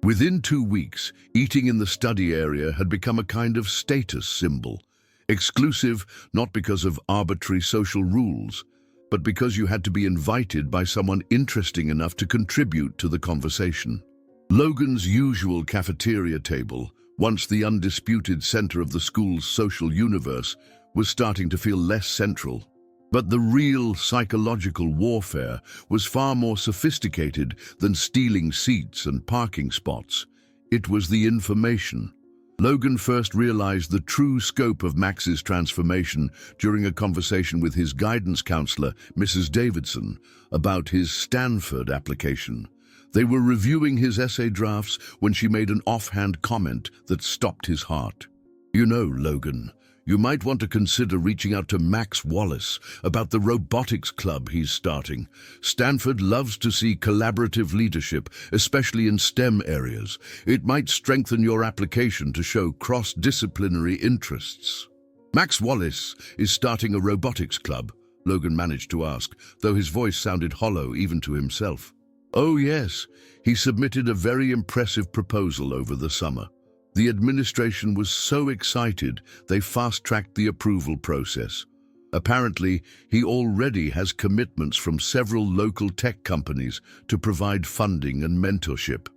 Within 2 weeks, eating in the study area had become a kind of status symbol. Exclusive not because of arbitrary social rules, but because you had to be invited by someone interesting enough to contribute to the conversation. Logan's usual cafeteria table, once the undisputed center of the school's social universe, was starting to feel less central. But the real psychological warfare was far more sophisticated than stealing seats and parking spots. It was the information. Logan first realized the true scope of Max's transformation during a conversation with his guidance counselor, Mrs. Davidson, about his Stanford application. They were reviewing his essay drafts when she made an offhand comment that stopped his heart. "You know, Logan, you might want to consider reaching out to Max Wallace about the robotics club he's starting. Stanford loves to see collaborative leadership, especially in STEM areas. It might strengthen your application to show cross-disciplinary interests." "Max Wallace is starting a robotics club," Logan managed to ask, though his voice sounded hollow even to himself. Oh yes, he submitted a very impressive proposal over the summer. The administration was so excited they fast-tracked the approval process. Apparently, he already has commitments from several local tech companies to provide funding and mentorship.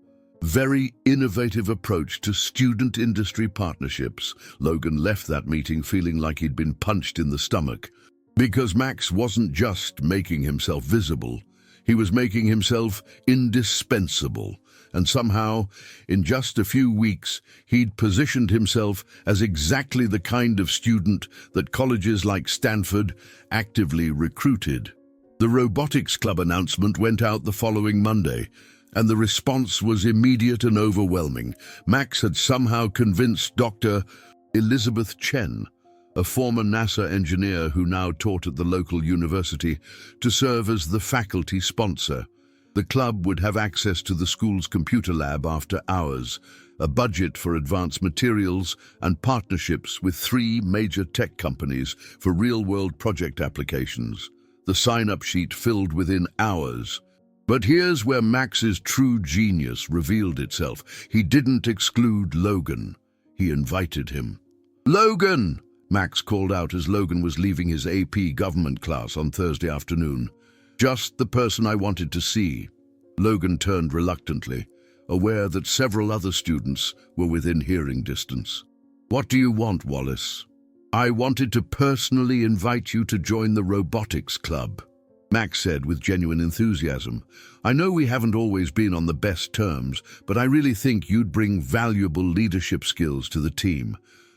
Very innovative approach to student-industry partnerships. Logan left that meeting feeling like he'd been punched in the stomach. Because Max wasn't just making himself visible, he was making himself indispensable. And somehow, in just a few weeks, he'd positioned himself as exactly the kind of student that colleges like Stanford actively recruited. The Robotics Club announcement went out the following Monday, and the response was immediate and overwhelming. Max had somehow convinced Dr. Elizabeth Chen, a former NASA engineer who now taught at the local university, to serve as the faculty sponsor. The club would have access to the school's computer lab after hours, a budget for advanced materials, and partnerships with 3 major tech companies for real-world project applications. The sign-up sheet filled within hours. But here's where Max's true genius revealed itself. He didn't exclude Logan. He invited him. "Logan!" Max called out as Logan was leaving his AP government class on Thursday afternoon. "Just the person I wanted to see." Logan turned reluctantly, aware that several other students were within hearing distance. "What do you want, Wallace?" "I wanted to personally invite you to join the Robotics Club," Max said with genuine enthusiasm. "I know we haven't always been on the best terms, but I really think you'd bring valuable leadership skills to the team.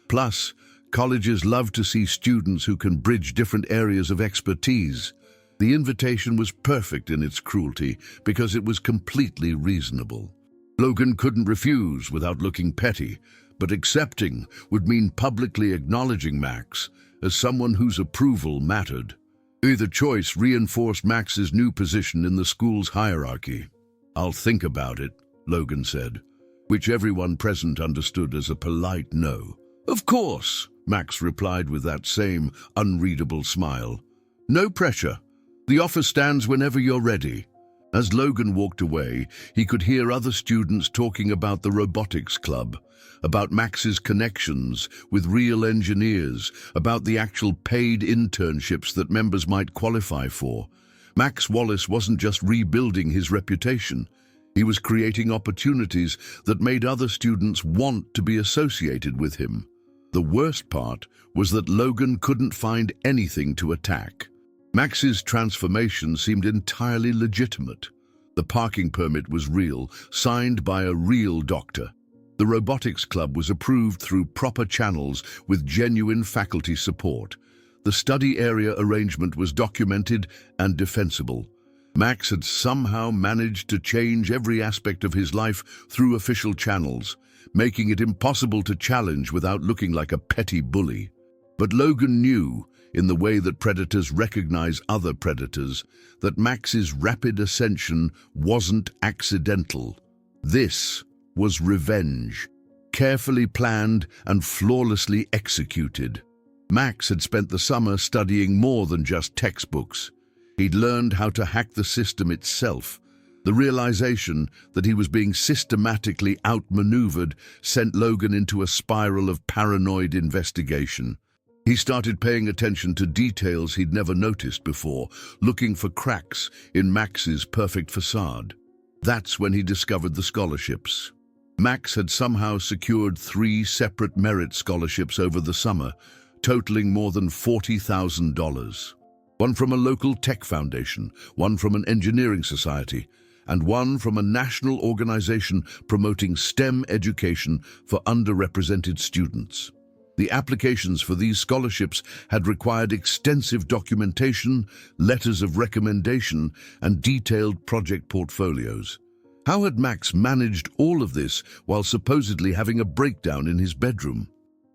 Plus, colleges love to see students who can bridge different areas of expertise." The invitation was perfect in its cruelty because it was completely reasonable. Logan couldn't refuse without looking petty, but accepting would mean publicly acknowledging Max as someone whose approval mattered. Either choice reinforced Max's new position in the school's hierarchy. "I'll think about it," Logan said, which everyone present understood as a polite no. "Of course," Max replied with that same unreadable smile. "No pressure. The offer stands whenever you're ready." As Logan walked away, he could hear other students talking about the Robotics Club, about Max's connections with real engineers, about the actual paid internships that members might qualify for. Max Wallace wasn't just rebuilding his reputation. He was creating opportunities that made other students want to be associated with him. The worst part was that Logan couldn't find anything to attack. Max's transformation seemed entirely legitimate. The parking permit was real, signed by a real doctor. The Robotics Club was approved through proper channels with genuine faculty support. The study area arrangement was documented and defensible. Max had somehow managed to change every aspect of his life through official channels, making it impossible to challenge without looking like a petty bully. But Logan knew, in the way that predators recognize other predators, that Max's rapid ascension wasn't accidental. This was revenge, carefully planned and flawlessly executed. Max had spent the summer studying more than just textbooks. He'd learned how to hack the system itself. The realization that he was being systematically outmaneuvered sent Logan into a spiral of paranoid investigation. He started paying attention to details he'd never noticed before, looking for cracks in Max's perfect facade. That's when he discovered the scholarships. Max had somehow secured 3 separate merit scholarships over the summer, totaling more than $40,000. One from a local tech foundation, one from an engineering society, and one from a national organization promoting STEM education for underrepresented students. The applications for these scholarships had required extensive documentation, letters of recommendation, and detailed project portfolios. How had Max managed all of this while supposedly having a breakdown in his bedroom?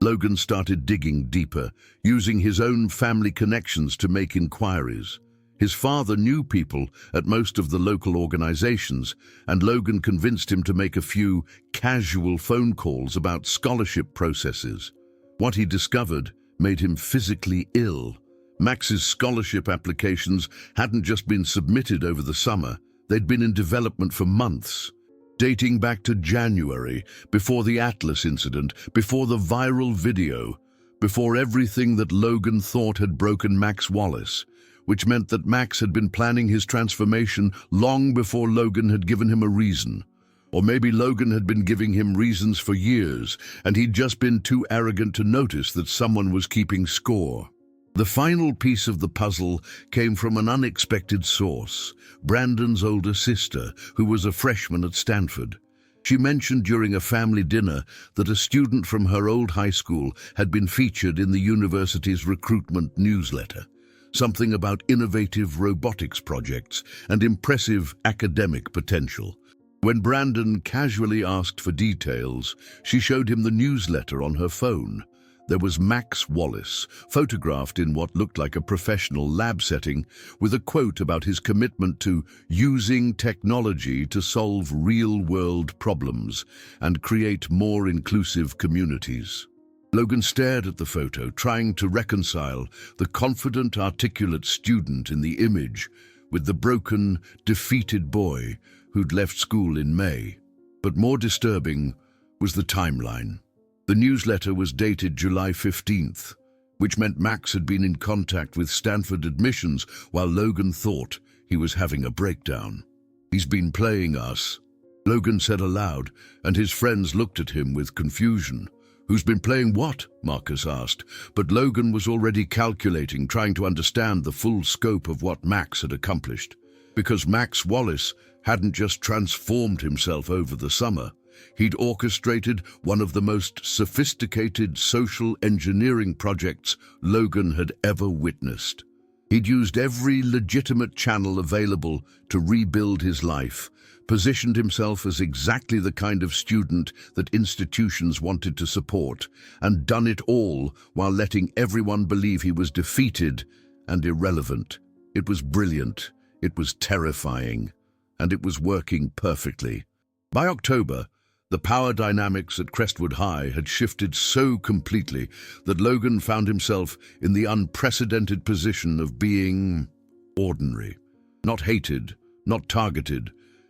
Logan started digging deeper, using his own family connections to make inquiries. His father knew people at most of the local organizations, and Logan convinced him to make a few casual phone calls about scholarship processes. What he discovered made him physically ill. Max's scholarship applications hadn't just been submitted over the summer, They'd been in development for months, dating back to January, before the Atlas incident, before the viral video, before everything that Logan thought had broken Max Wallace, which meant that Max had been planning his transformation long before Logan had given him a reason. Or maybe Logan had been giving him reasons for years, and he'd just been too arrogant to notice that someone was keeping score. The final piece of the puzzle came from an unexpected source, Brandon's older sister, who was a freshman at Stanford. She mentioned during a family dinner that a student from her old high school had been featured in the university's recruitment newsletter, something about innovative robotics projects and impressive academic potential. When Brandon casually asked for details, she showed him the newsletter on her phone. There was Max Wallace, photographed in what looked like a professional lab setting, with a quote about his commitment to using technology to solve real-world problems and create more inclusive communities. Logan stared at the photo, trying to reconcile the confident, articulate student in the image with the broken, defeated boy who'd left school in May. But more disturbing was the timeline. The newsletter was dated July 15th, which meant Max had been in contact with Stanford admissions while Logan thought he was having a breakdown. "He's been playing us," Logan said aloud, and his friends looked at him with confusion. "Who's been playing what?" Marcus asked, but Logan was already calculating, trying to understand the full scope of what Max had accomplished. Because Max Wallace hadn't just transformed himself over the summer. He'd orchestrated one of the most sophisticated social engineering projects Logan had ever witnessed. He'd used every legitimate channel available to rebuild his life, positioned himself as exactly the kind of student that institutions wanted to support, and done it all while letting everyone believe he was defeated and irrelevant. It was brilliant, it was terrifying, and it was working perfectly. By October, the power dynamics at Crestwood High had shifted so completely that Logan found himself in the unprecedented position of being ordinary. Not hated, not targeted,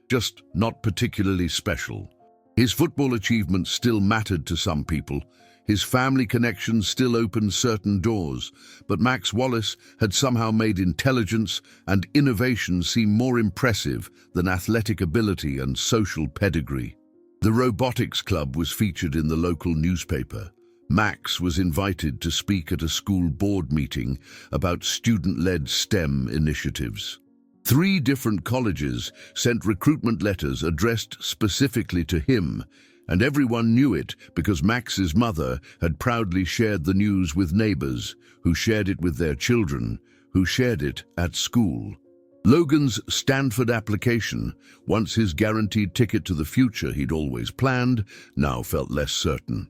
just not particularly special. His football achievements still mattered to some people. His family connections still opened certain doors, but Max Wallace had somehow made intelligence and innovation seem more impressive than athletic ability and social pedigree. The Robotics Club was featured in the local newspaper. Max was invited to speak at a school board meeting about student-led STEM initiatives. 3 different colleges sent recruitment letters addressed specifically to him, and everyone knew it because Max's mother had proudly shared the news with neighbors, who shared it with their children, who shared it at school. Logan's Stanford application, once his guaranteed ticket to the future he'd always planned, now felt less certain.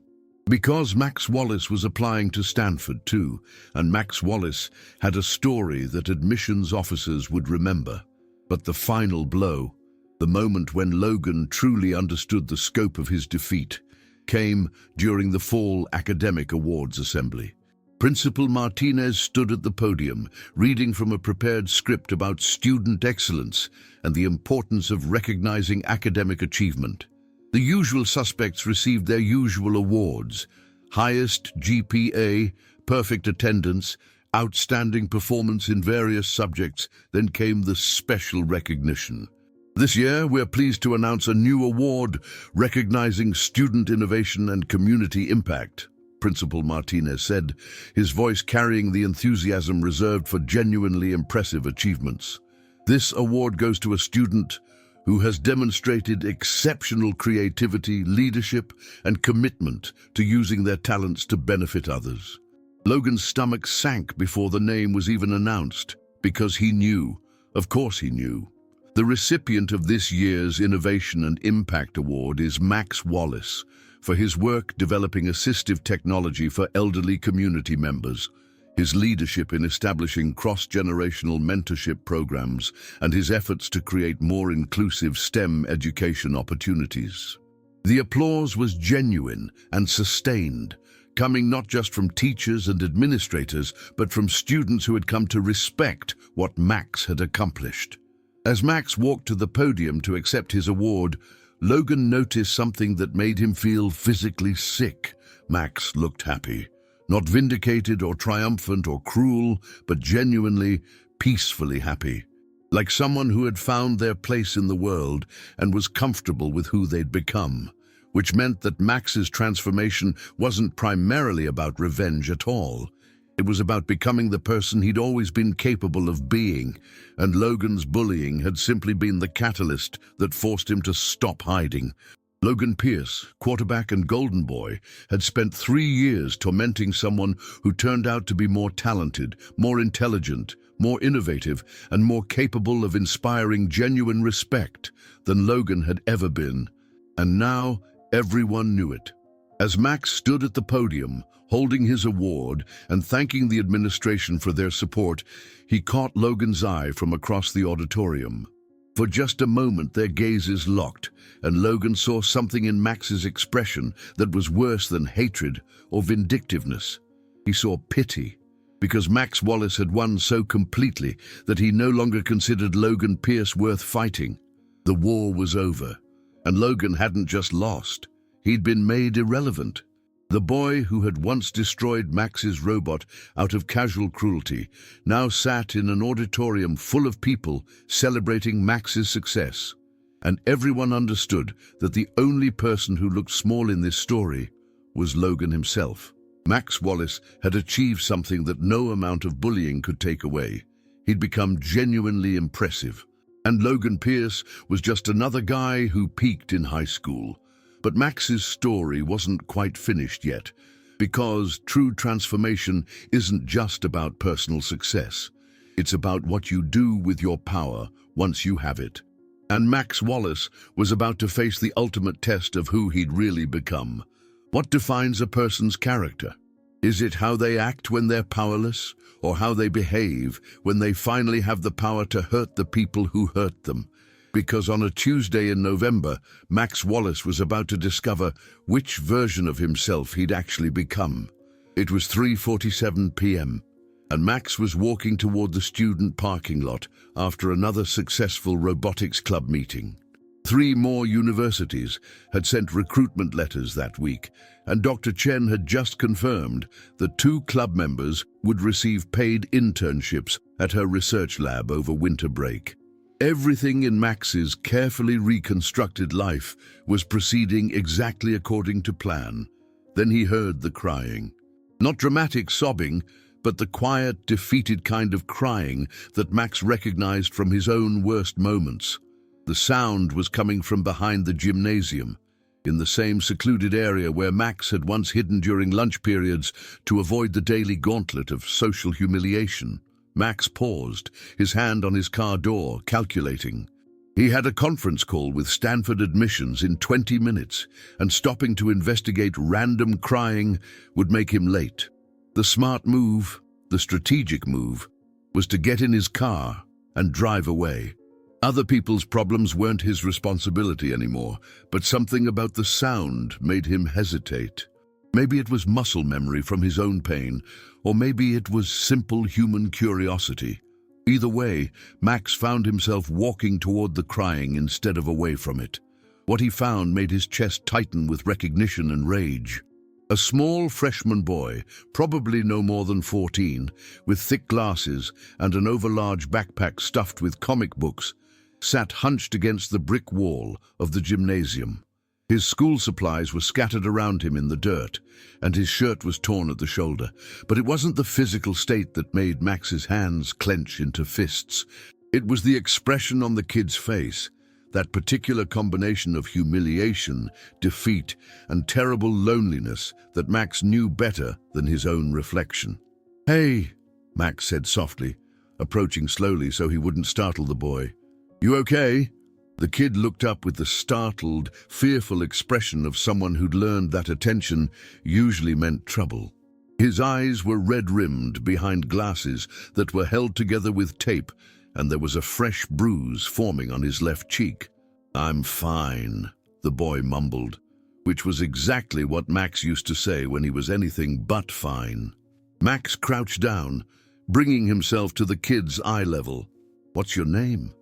Because Max Wallace was applying to Stanford too, and Max Wallace had a story that admissions officers would remember. But the final blow, the moment when Logan truly understood the scope of his defeat, came during the fall academic awards assembly. Principal Martinez stood at the podium, reading from a prepared script about student excellence and the importance of recognizing academic achievement. The usual suspects received their usual awards: highest GPA, perfect attendance, outstanding performance in various subjects. Then came the special recognition. This year, we're pleased to announce a new award recognizing student innovation and community impact, Principal Martinez said, his voice carrying the enthusiasm reserved for genuinely impressive achievements. This award goes to a student who has demonstrated exceptional creativity, leadership, and commitment to using their talents to benefit others. Logan's stomach sank before the name was even announced, because he knew, of course he knew. The recipient of this year's Innovation and Impact Award is Max Wallace, for his work developing assistive technology for elderly community members, his leadership in establishing cross-generational mentorship programs, and his efforts to create more inclusive STEM education opportunities. The applause was genuine and sustained, coming not just from teachers and administrators, but from students who had come to respect what Max had accomplished. As Max walked to the podium to accept his award, Logan noticed something that made him feel physically sick. Max looked happy. Not vindicated or triumphant or cruel, but genuinely, peacefully happy. Like someone who had found their place in the world and was comfortable with who they'd become. Which meant that Max's transformation wasn't primarily about revenge at all. It was about becoming the person he'd always been capable of being, and Logan's bullying had simply been the catalyst that forced him to stop hiding. Logan Pierce, quarterback and golden boy, had spent 3 years tormenting someone who turned out to be more talented, more intelligent, more innovative, and more capable of inspiring genuine respect than Logan had ever been. And now, everyone knew it. As Max stood at the podium, holding his award and thanking the administration for their support, he caught Logan's eye from across the auditorium. For just a moment their gazes locked, and Logan saw something in Max's expression that was worse than hatred or vindictiveness. He saw pity, because Max Wallace had won so completely that he no longer considered Logan Pierce worth fighting. The war was over, and Logan hadn't just lost. He'd been made irrelevant. The boy who had once destroyed Max's robot out of casual cruelty now sat in an auditorium full of people celebrating Max's success. And everyone understood that the only person who looked small in this story was Logan himself. Max Wallace had achieved something that no amount of bullying could take away. He'd become genuinely impressive. And Logan Pierce was just another guy who peaked in high school. But Max's story wasn't quite finished yet, because true transformation isn't just about personal success. It's about what you do with your power once you have it. And Max Wallace was about to face the ultimate test of who he'd really become. What defines a person's character? Is it how they act when they're powerless, or how they behave when they finally have the power to hurt the people who hurt them? Because on a Tuesday in November, Max Wallace was about to discover which version of himself he'd actually become. It was 3:47 p.m., and Max was walking toward the student parking lot after another successful robotics club meeting. 3 more universities had sent recruitment letters that week, and Dr. Chen had just confirmed that 2 club members would receive paid internships at her research lab over winter break. Everything in Max's carefully reconstructed life was proceeding exactly according to plan. Then he heard the crying. Not dramatic sobbing, but the quiet, defeated kind of crying that Max recognized from his own worst moments. The sound was coming from behind the gymnasium, in the same secluded area where Max had once hidden during lunch periods to avoid the daily gauntlet of social humiliation. Max paused, his hand on his car door, calculating. He had a conference call with Stanford admissions in 20 minutes, and stopping to investigate random crying would make him late. The smart move, the strategic move, was to get in his car and drive away. Other people's problems weren't his responsibility anymore, but something about the sound made him hesitate. Maybe it was muscle memory from his own pain, or maybe it was simple human curiosity. Either way, Max found himself walking toward the crying instead of away from it. What he found made his chest tighten with recognition and rage. A small freshman boy, probably no more than 14, with thick glasses and an overlarge backpack stuffed with comic books, sat hunched against the brick wall of the gymnasium. His school supplies were scattered around him in the dirt, and his shirt was torn at the shoulder. But it wasn't the physical state that made Max's hands clench into fists. It was the expression on the kid's face, that particular combination of humiliation, defeat, and terrible loneliness that Max knew better than his own reflection. "Hey," Max said softly, approaching slowly so he wouldn't startle the boy. "You okay?" The kid looked up with the startled, fearful expression of someone who'd learned that attention usually meant trouble. His eyes were red-rimmed behind glasses that were held together with tape, and there was a fresh bruise forming on his left cheek. "I'm fine," the boy mumbled, which was exactly what Max used to say when he was anything but fine. Max crouched down, bringing himself to the kid's eye level. "What's your name?"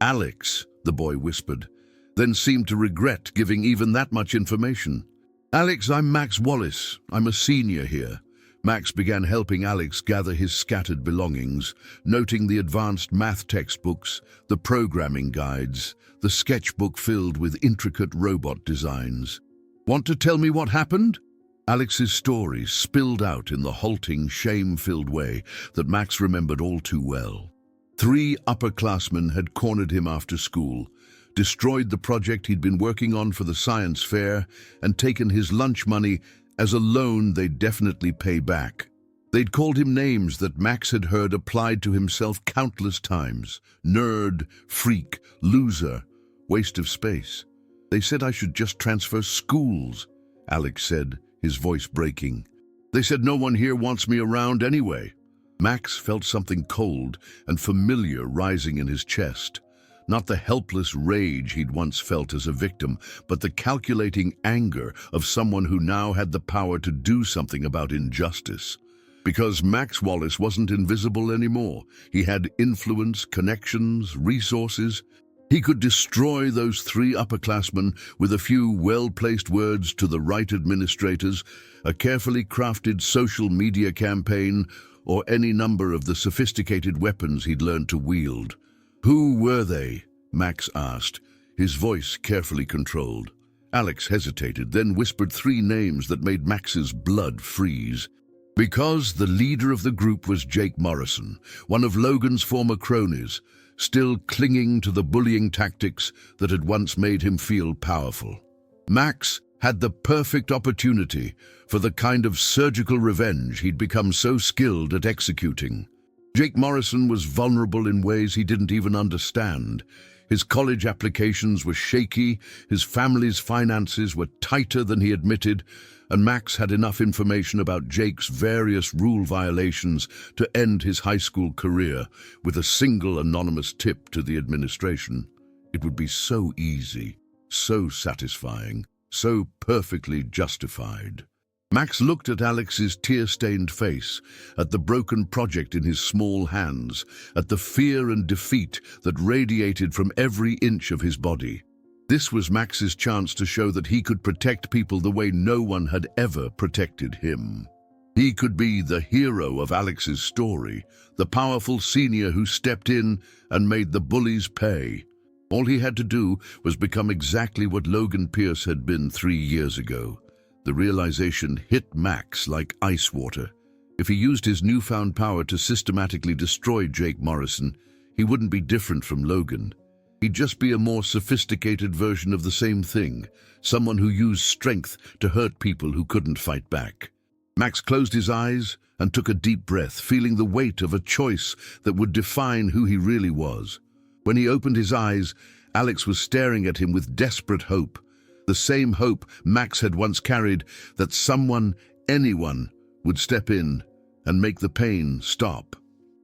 Alex, the boy whispered, then seemed to regret giving even that much information. Alex, I'm Max Wallace. I'm a senior here. Max began helping Alex gather his scattered belongings, noting the advanced math textbooks, the programming guides, the sketchbook filled with intricate robot designs. Want to tell me what happened? Alex's story spilled out in the halting, shame-filled way that Max remembered all too well. 3 upperclassmen had cornered him after school, destroyed the project he'd been working on for the science fair, and taken his lunch money as a loan they'd definitely pay back. They'd called him names that Max had heard applied to himself countless times. Nerd, freak, loser, waste of space. They said I should just transfer schools, Alex said, his voice breaking. They said no one here wants me around anyway. Max felt something cold and familiar rising in his chest. Not the helpless rage he'd once felt as a victim, but the calculating anger of someone who now had the power to do something about injustice. Because Max Wallace wasn't invisible anymore. He had influence, connections, resources. He could destroy those 3 upperclassmen with a few well-placed words to the right administrators, a carefully crafted social media campaign, or any number of the sophisticated weapons he'd learned to wield. Who were they? Max asked, his voice carefully controlled. Alex hesitated, then whispered 3 names that made Max's blood freeze. Because the leader of the group was Jake Morrison, one of Logan's former cronies, still clinging to the bullying tactics that had once made him feel powerful. Max had the perfect opportunity for the kind of surgical revenge he'd become so skilled at executing. Jake Morrison was vulnerable in ways he didn't even understand. His college applications were shaky, his family's finances were tighter than he admitted, and Max had enough information about Jake's various rule violations to end his high school career with a single anonymous tip to the administration. It would be so easy, so satisfying, so perfectly justified. Max looked at Alex's tear-stained face, at the broken project in his small hands, at the fear and defeat that radiated from every inch of his body. This was Max's chance to show that he could protect people the way no one had ever protected him. He could be the hero of Alex's story, the powerful senior who stepped in and made the bullies pay. All he had to do was become exactly what Logan Pierce had been 3 years ago. The realization hit Max like ice water. If he used his newfound power to systematically destroy Jake Morrison, he wouldn't be different from Logan. He'd just be a more sophisticated version of the same thing, someone who used strength to hurt people who couldn't fight back. Max closed his eyes and took a deep breath, feeling the weight of a choice that would define who he really was. When he opened his eyes, Alex was staring at him with desperate hope. The same hope Max had once carried, that someone, anyone, would step in and make the pain stop.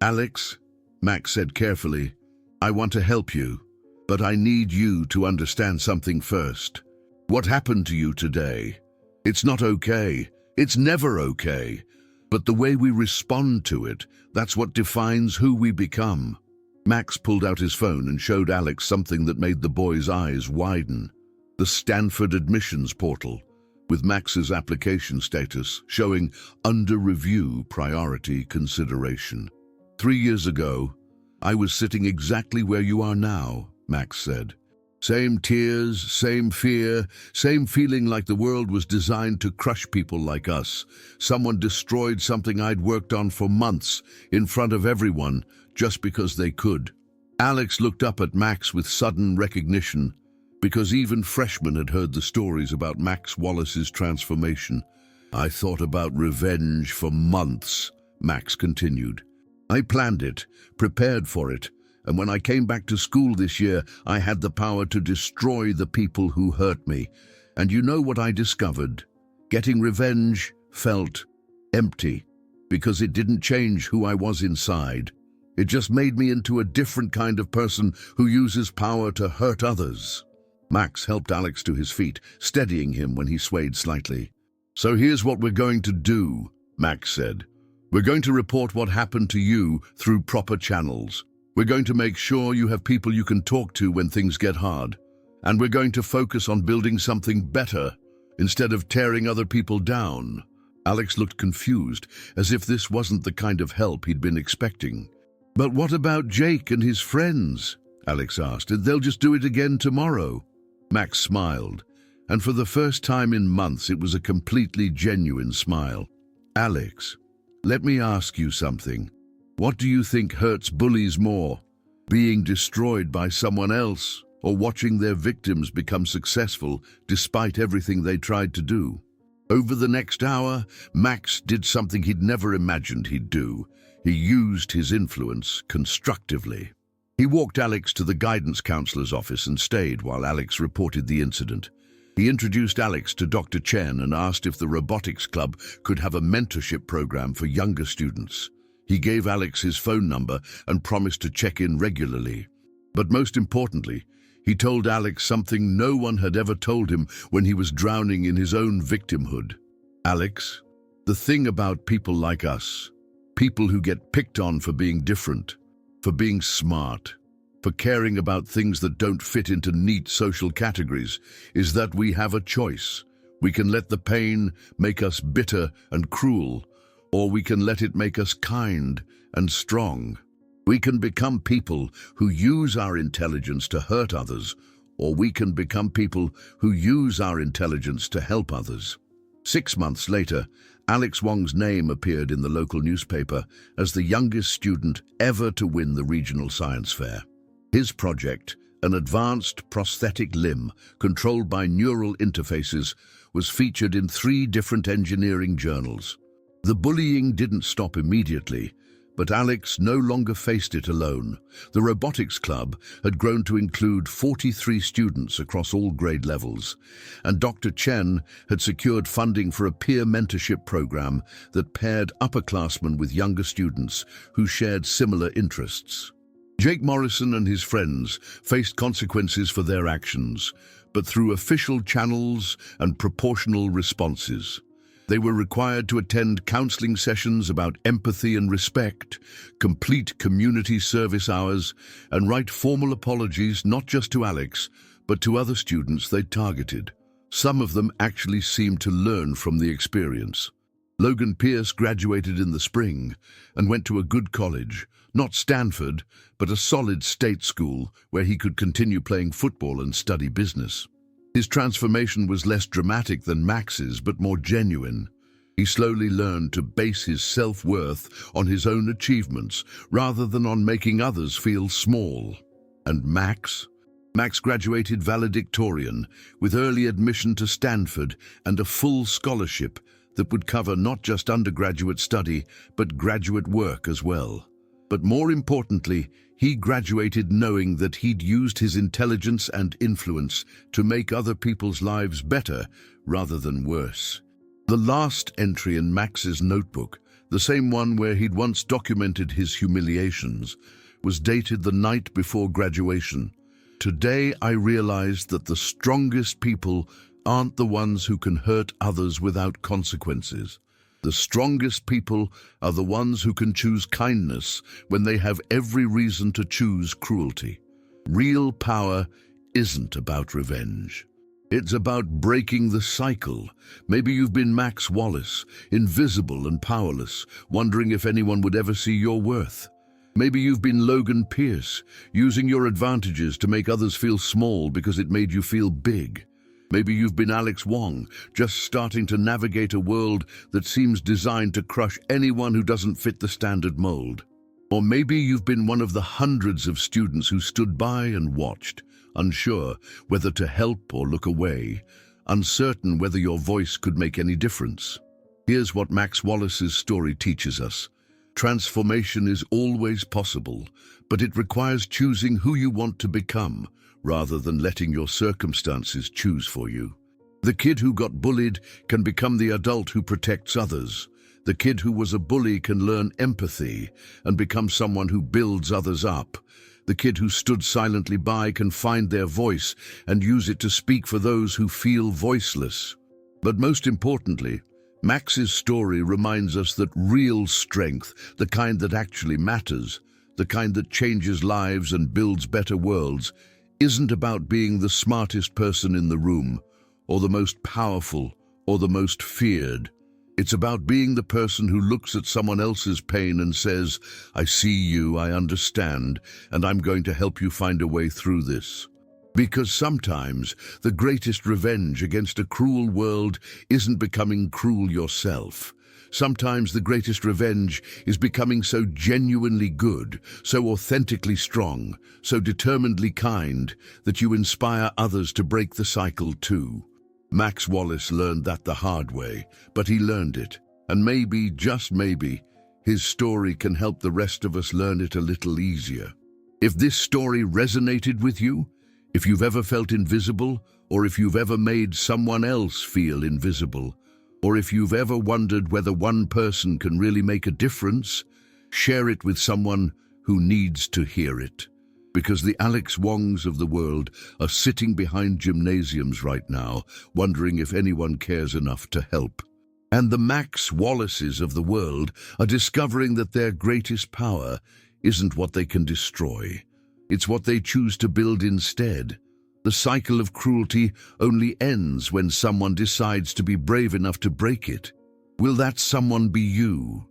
Alex, Max said carefully, I want to help you, but I need you to understand something first. What happened to you today? It's not okay. It's never okay. But the way we respond to it, that's what defines who we become. Max pulled out his phone and showed Alex something that made the boy's eyes widen. The Stanford admissions portal, with Max's application status showing under review priority consideration. 3 years ago, I was sitting exactly where you are now, Max said. Same tears, same fear, same feeling like the world was designed to crush people like us. Someone destroyed something I'd worked on for months in front of everyone just because they could. Alex looked up at Max with sudden recognition, because even freshmen had heard the stories about Max Wallace's transformation. I thought about revenge for months, Max continued. I planned it, prepared for it, and when I came back to school this year, I had the power to destroy the people who hurt me. And you know what I discovered? Getting revenge felt empty, because it didn't change who I was inside. It just made me into a different kind of person who uses power to hurt others. Max helped Alex to his feet, steadying him when he swayed slightly. So here's what we're going to do, Max said. We're going to report what happened to you through proper channels. We're going to make sure you have people you can talk to when things get hard. And we're going to focus on building something better instead of tearing other people down." Alex looked confused, as if this wasn't the kind of help he'd been expecting. "But what about Jake and his friends?" Alex asked. "They'll just do it again tomorrow." Max smiled, and for the first time in months it was a completely genuine smile. "Alex, let me ask you something. What do you think hurts bullies more? Being destroyed by someone else, or watching their victims become successful despite everything they tried to do?" Over the next hour, Max did something he'd never imagined he'd do. He used his influence constructively. He walked Alex to the guidance counselor's office and stayed while Alex reported the incident. He introduced Alex to Dr. Chen and asked if the robotics club could have a mentorship program for younger students. He gave Alex his phone number and promised to check in regularly. But most importantly, he told Alex something no one had ever told him when he was drowning in his own victimhood. "Alex, the thing about people like us, people who get picked on for being different, for being smart, for caring about things that don't fit into neat social categories, is that we have a choice. We can let the pain make us bitter and cruel, or we can let it make us kind and strong. We can become people who use our intelligence to hurt others, or we can become people who use our intelligence to help others." 6 months later, Alex Wong's name appeared in the local newspaper as the youngest student ever to win the regional science fair. His project, an advanced prosthetic limb controlled by neural interfaces, was featured in 3 different engineering journals. The bullying didn't stop immediately, but Alex no longer faced it alone. The robotics club had grown to include 43 students across all grade levels, and Dr. Chen had secured funding for a peer mentorship program that paired upperclassmen with younger students who shared similar interests. Jake Morrison and his friends faced consequences for their actions, but through official channels and proportional responses. They were required to attend counseling sessions about empathy and respect, complete community service hours, and write formal apologies not just to Alex, but to other students they targeted. Some of them actually seemed to learn from the experience. Logan Pierce graduated in the spring and went to a good college, not Stanford, but a solid state school where he could continue playing football and study business. His transformation was less dramatic than Max's, but more genuine. He slowly learned to base his self-worth on his own achievements rather than on making others feel small. And Max? Max graduated valedictorian with early admission to Stanford and a full scholarship that would cover not just undergraduate study, but graduate work as well. But more importantly, he graduated knowing that he'd used his intelligence and influence to make other people's lives better rather than worse. The last entry in Max's notebook, the same one where he'd once documented his humiliations, was dated the night before graduation. "Today I realized that the strongest people aren't the ones who can hurt others without consequences. The strongest people are the ones who can choose kindness when they have every reason to choose cruelty. Real power isn't about revenge. It's about breaking the cycle. Maybe you've been Max Wallace, invisible and powerless, wondering if anyone would ever see your worth. Maybe you've been Logan Pierce, using your advantages to make others feel small because it made you feel big. Maybe you've been Alex Wong, just starting to navigate a world that seems designed to crush anyone who doesn't fit the standard mold. Or maybe you've been one of the hundreds of students who stood by and watched, unsure whether to help or look away, uncertain whether your voice could make any difference. Here's what Max Wallace's story teaches us. Transformation is always possible, but it requires choosing who you want to become, rather than letting your circumstances choose for you. The kid who got bullied can become the adult who protects others. The kid who was a bully can learn empathy and become someone who builds others up. The kid who stood silently by can find their voice and use it to speak for those who feel voiceless. But most importantly, Max's story reminds us that real strength, the kind that actually matters, the kind that changes lives and builds better worlds, isn't about being the smartest person in the room, or the most powerful, or the most feared. It's about being the person who looks at someone else's pain and says, "I see you, I understand, and I'm going to help you find a way through this." Because sometimes the greatest revenge against a cruel world isn't becoming cruel yourself. Sometimes the greatest revenge is becoming so genuinely good, so authentically strong, so determinedly kind, that you inspire others to break the cycle too. Max Wallace learned that the hard way, but he learned it. And maybe, just maybe, his story can help the rest of us learn it a little easier. If this story resonated with you, if you've ever felt invisible, or if you've ever made someone else feel invisible, or if you've ever wondered whether one person can really make a difference, share it with someone who needs to hear it. Because the Alex Wongs of the world are sitting behind gymnasiums right now, wondering if anyone cares enough to help. And the Max Wallaces of the world are discovering that their greatest power isn't what they can destroy. It's what they choose to build instead. The cycle of cruelty only ends when someone decides to be brave enough to break it. Will that someone be you?